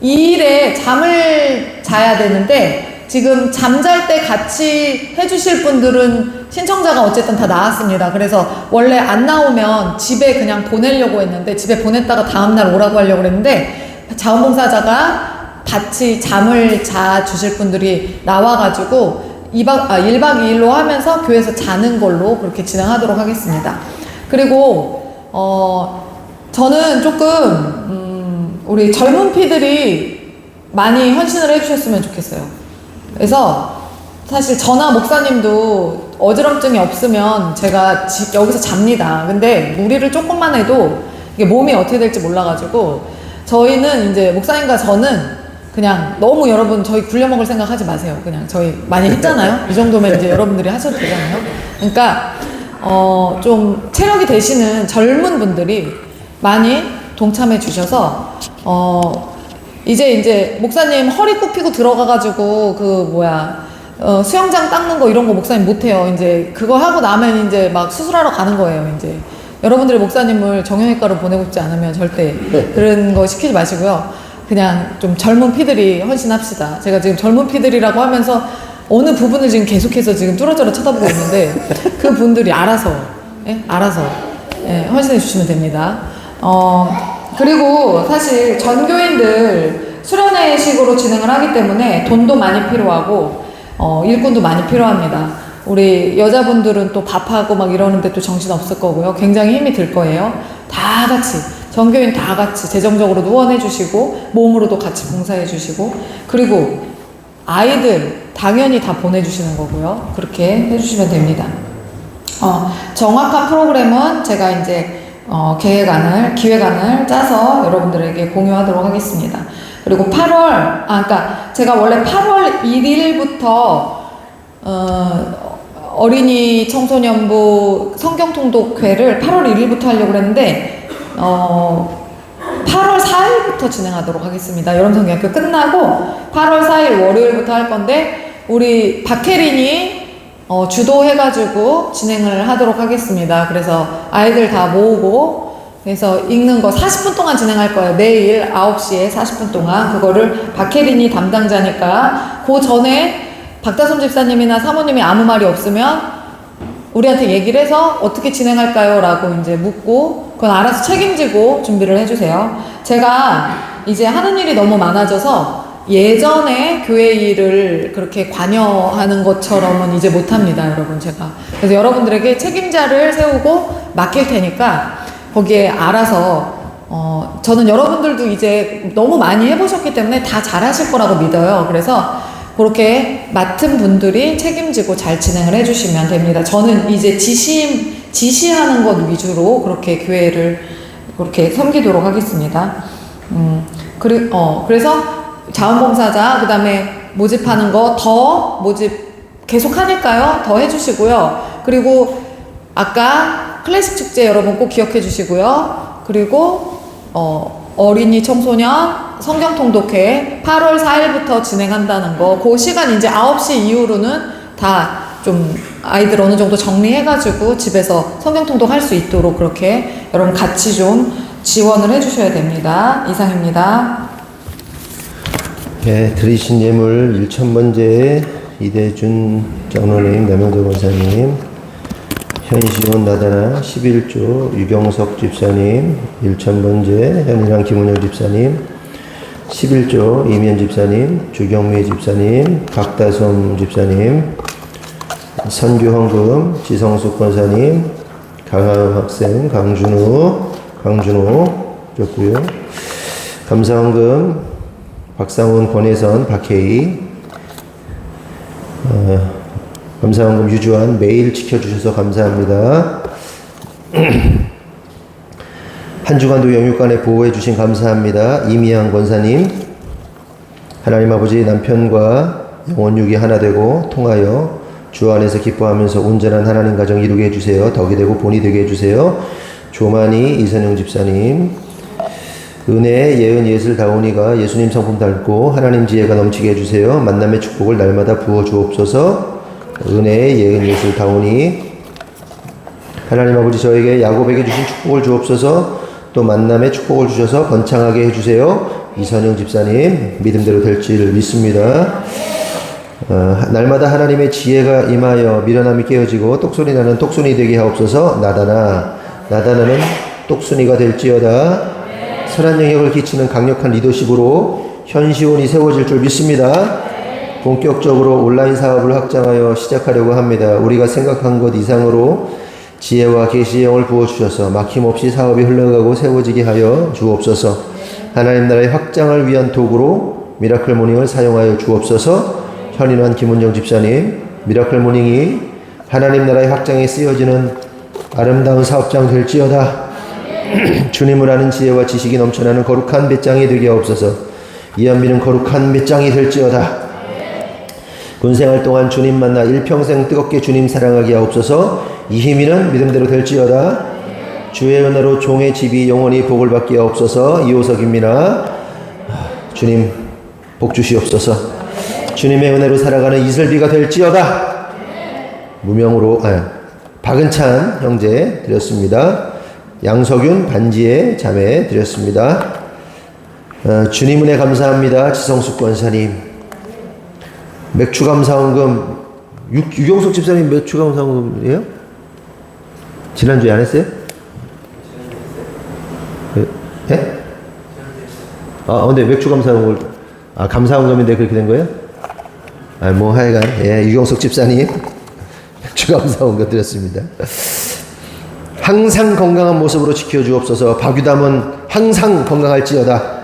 2일에 잠을 자야 되는데 지금 잠잘 때 같이 해주실 분들은 신청자가 어쨌든 다 나왔습니다. 그래서 원래 안 나오면 집에 그냥 보내려고 했는데 집에 보냈다가 다음날 오라고 하려고 했는데 자원봉사자가 같이 잠을 자 주실 분들이 나와가지고 1박 2일로 하면서 교회에서 자는 걸로 그렇게 진행하도록 하겠습니다. 그리고 저는 조금 우리 젊은 피들이 많이 헌신을 해주셨으면 좋겠어요. 그래서 사실 저나 목사님도 어지럼증이 없으면 제가 여기서 잡니다. 근데 무리를 조금만 해도 이게 몸이 어떻게 될지 몰라가지고 저희는 이제 목사님과 저는 그냥 너무 여러분 저희 굴려먹을 생각 하지 마세요. 그냥 저희 많이 했잖아요. 이 정도면 이제 여러분들이 하셔도 되잖아요. 그러니까 좀 체력이 되시는 젊은 분들이 많이 동참해 주셔서 이제 목사님 허리 굽히고 들어가가지고 수영장 닦는 거 이런 거 목사님 못해요. 이제 그거 하고 나면 이제 막 수술하러 가는 거예요. 이제 여러분들이 목사님을 정형외과로 보내고 싶지 않으면 절대 그런 거 시키지 마시고요. 그냥 좀 젊은 피들이 헌신합시다. 제가 지금 젊은 피들이라고 하면서 어느 부분을 지금 계속해서 지금 뚜렷뚜렷 쳐다보고 있는데 그 분들이 알아서 헌신해 주시면 됩니다. 그리고 사실 전교인들 수련회식으로 진행을 하기 때문에 돈도 많이 필요하고 일꾼도 많이 필요합니다. 우리 여자분들은 또 밥하고 막 이러는데 또 정신 없을 거고요. 굉장히 힘이 들 거예요. 다 같이 전교인 다 같이 재정적으로도 후원해 주시고 몸으로도 같이 봉사해 주시고 그리고 아이들 당연히 다 보내주시는 거고요. 그렇게 해주시면 됩니다. 정확한 프로그램은 제가 이제 기획안을 짜서 여러분들에게 공유하도록 하겠습니다. 그리고 그러니까 제가 원래 8월 1일부터 어린이 청소년부 성경통독회를 8월 1일부터 하려고 그랬는데 8월 4일부터 진행하도록 하겠습니다. 여름성경학교 끝나고 8월 4일 월요일부터 할 건데 우리 박혜린이 주도해가지고 진행을 하도록 하겠습니다. 그래서 아이들 다 모으고 그래서 읽는 거 40분 동안 진행할 거예요. 내일 9시에 40분 동안 그거를 박혜린이 담당자니까 그 전에 박다솜 집사님이나 사모님이 아무 말이 없으면 우리한테 얘기를 해서 어떻게 진행할까요? 라고 이제 묻고 그건 알아서 책임지고 준비를 해주세요. 제가 이제 하는 일이 너무 많아져서 예전에 교회 일을 그렇게 관여하는 것처럼은 이제 못합니다, 여러분, 제가. 그래서 여러분들에게 책임자를 세우고 맡길 테니까 거기에 알아서 저는 여러분들도 이제 너무 많이 해보셨기 때문에 다 잘하실 거라고 믿어요. 그래서 그렇게 맡은 분들이 책임지고 잘 진행을 해주시면 됩니다. 저는 이제 지시하는 것 위주로 그렇게 교회를 그렇게 섬기도록 하겠습니다. 그래서 자원봉사자, 그 다음에 모집하는 거 더 모집 계속 하니까요. 더 해주시고요. 그리고 아까 클래식 축제 여러분 꼭 기억해 주시고요. 그리고 어린이 청소년 성경통독회 8월 4일부터 진행한다는 거, 그 시간 이제 9시 이후로는 다 좀 아이들 어느 정도 정리해가지고 집에서 성경통독 할 수 있도록 그렇게 여러분 같이 좀 지원을 해주셔야 됩니다. 이상입니다. 네, 들으신 예물 1,000번째 이대준 장로님, 남영도 권사님, 현시원 나다나 11조 유경석 집사님, 1,000번째 현이랑 김은영 집사님, 11조 이면 집사님, 주경미 집사님, 박다솜 집사님, 선교헌금 지성숙 권사님, 강하은 학생, 강준호 줬고요. 감사헌금 박상훈, 권혜선, 박혜희, 감사헌금 유주환 매일 지켜주셔서 감사합니다. 한 주간도 영육간에 보호해주신 감사합니다. 이미양 권사님, 하나님 아버지 남편과 영혼육이 하나 되고 통하여 주 안에서 기뻐하면서 온전한 하나님 가정 이루게 해주세요. 덕이 되고 본이 되게 해주세요. 조만희 이선영 집사님, 은혜, 예은, 예슬, 다온이가 예수님 성품 닮고 하나님 지혜가 넘치게 해주세요. 만남의 축복을 날마다 부어 주옵소서. 은혜, 예은, 예슬, 다온이, 하나님 아버지 저에게 야곱에게 주신 축복을 주옵소서. 또 만남의 축복을 주셔서 번창하게 해주세요. 이선영 집사님, 믿음대로 될 줄 믿습니다. 날마다 하나님의 지혜가 임하여 미련함이 깨어지고 똑소리 나는 똑순이 되게 하옵소서. 나다나는 똑순이가 될지어다. 선한 영역을 끼치는 강력한 리더십으로 현시온이 세워질 줄 믿습니다. 본격적으로 온라인 사업을 확장하여 시작하려고 합니다. 우리가 생각한 것 이상으로 지혜와 계시의 영을 부어주셔서 막힘없이 사업이 흘러가고 세워지게 하여 주옵소서. 하나님 나라의 확장을 위한 도구로 미라클 모닝을 사용하여 주옵소서. 현인환 김은정 집사님, 미라클 모닝이 하나님 나라의 확장에 쓰여지는 아름다운 사업장 될지어다. 주님을 아는 지혜와 지식이 넘쳐나는 거룩한 배짱이 되게 하옵소서. 이한비는 거룩한 배짱이 될지어다. 군생활 동안 주님 만나 일평생 뜨겁게 주님 사랑하게 하옵소서. 이희미는 믿음대로 될지어다. 주의 은혜로 종의 집이 영원히 복을 받게 하옵소서. 이호석 김민아, 주님 복 주시옵소서. 주님의 은혜로 살아가는 이슬비가 될지어다. 무명으로 박은찬 형제 드렸습니다. 양석윤 반지의 자매 드렸습니다. 주님 은혜 감사합니다. 지성숙 권사님, 맥주 감사원금 유경석 집사님 맥주 감사원금이에요? 지난주에 안 했어요? 예? 근데 맥주 감사원금 감사원금인데 그렇게 된 거예요? 하여간 유경석 집사님 맥주 감사원금 드렸습니다. 항상 건강한 모습으로 지켜주옵소서. 박유담은 항상 건강할지어다.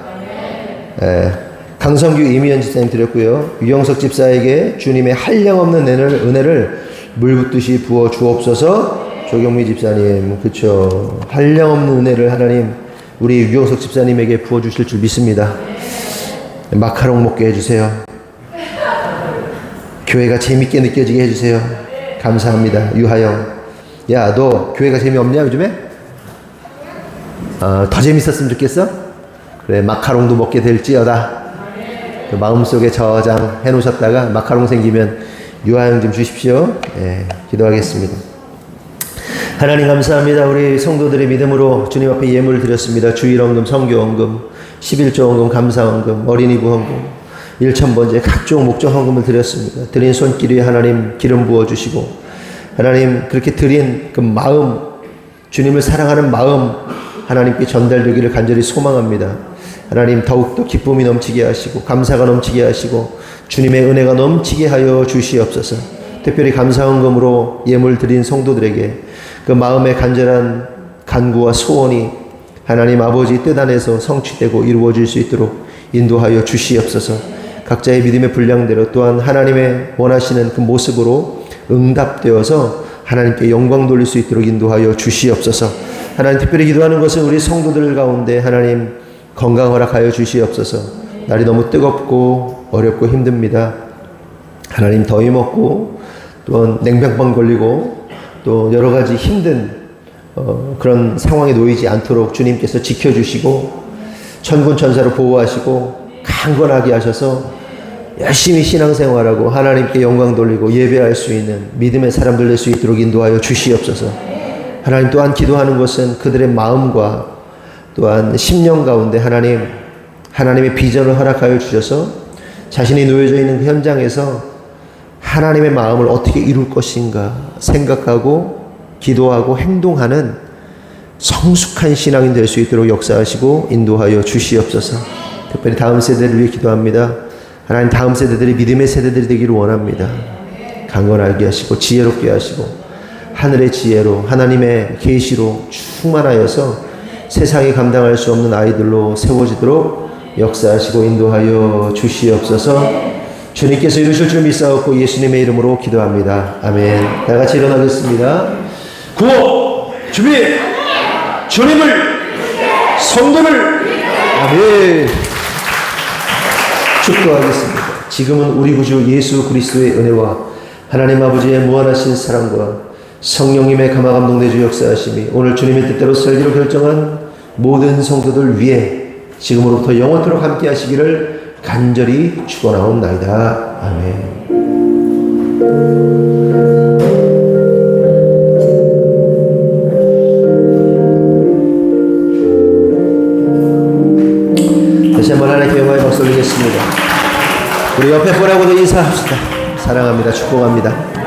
강성규 이미연 집사님 드렸고요. 유경석 집사에게 주님의 한량없는 은혜를 물붓듯이 부어 주옵소서. 조경미 집사님, 그쵸. 한량없는 은혜를 하나님 우리 유경석 집사님에게 부어주실 줄 믿습니다. 마카롱 먹게 해주세요. 교회가 재밌게 느껴지게 해주세요. 감사합니다. 유하영. 야, 너 교회가 재미없냐 요즘에? 더 재밌었으면 좋겠어? 그래, 마카롱도 먹게 될지어다. 그 마음속에 저장해 놓으셨다가 마카롱 생기면 유하영 좀 주십시오. 예, 기도하겠습니다. 하나님 감사합니다. 우리 성도들의 믿음으로 주님 앞에 예물을 드렸습니다. 주일헌금, 성교헌금, 11조헌금, 감사헌금, 어린이 부헌금, 1,000번째 각종 목적헌금을 드렸습니다. 드린 손길 위에 하나님 기름 부어주시고, 하나님 그렇게 드린 그 마음, 주님을 사랑하는 마음 하나님께 전달되기를 간절히 소망합니다. 하나님 더욱더 기쁨이 넘치게 하시고 감사가 넘치게 하시고 주님의 은혜가 넘치게 하여 주시옵소서. 특별히 감사헌금으로 예물 드린 성도들에게 그 마음의 간절한 간구와 소원이 하나님 아버지 뜻 안에서 성취되고 이루어질 수 있도록 인도하여 주시옵소서. 각자의 믿음의 분량대로 또한 하나님의 원하시는 그 모습으로 응답되어서 하나님께 영광 돌릴 수 있도록 인도하여 주시옵소서. 하나님 특별히 기도하는 것은 우리 성도들 가운데 하나님 건강 허락하여 주시옵소서. 날이 너무 뜨겁고 어렵고 힘듭니다. 하나님 더위 먹고 또 냉병만 걸리고 또 여러 가지 힘든 그런 상황에 놓이지 않도록 주님께서 지켜주시고 천군 천사로 보호하시고 강건하게 하셔서 열심히 신앙생활하고 하나님께 영광 돌리고 예배할 수 있는 믿음의 사람들 될 수 있도록 인도하여 주시옵소서. 하나님 또한 기도하는 것은 그들의 마음과 또한 심령 가운데 하나님의 비전을 허락하여 주셔서 자신이 놓여져 있는 그 현장에서 하나님의 마음을 어떻게 이룰 것인가 생각하고 기도하고 행동하는 성숙한 신앙인 될 수 있도록 역사하시고 인도하여 주시옵소서. 특별히 다음 세대를 위해 기도합니다. 하나님 다음 세대들이 믿음의 세대들이 되기를 원합니다. 강건하게 하시고 지혜롭게 하시고 하늘의 지혜로 하나님의 계시로 충만하여서 세상이 감당할 수 없는 아이들로 세워지도록 역사하시고 인도하여 주시옵소서. 주님께서 이루실 줄 믿사옵고 예수님의 이름으로 기도합니다. 아멘. 다 같이 일어나겠습니다. 구호 준비. 주님을 성도를 아멘. 축도하겠습니다. 지금은 우리 구주 예수 그리스도의 은혜와 하나님 아버지의 무한하신 사랑과 성령님의 감화감동내주 역사하심이 오늘 주님의 뜻대로 살기로 결정한 모든 성도들 위해 지금으로부터 영원토록 함께 하시기를 간절히 축원하옵나이다. 아멘. 다시 한번 하나님께 영광의 박수 올리겠습니다. 우리 옆에 보라고도 인사합시다. 사랑합니다. 축복합니다.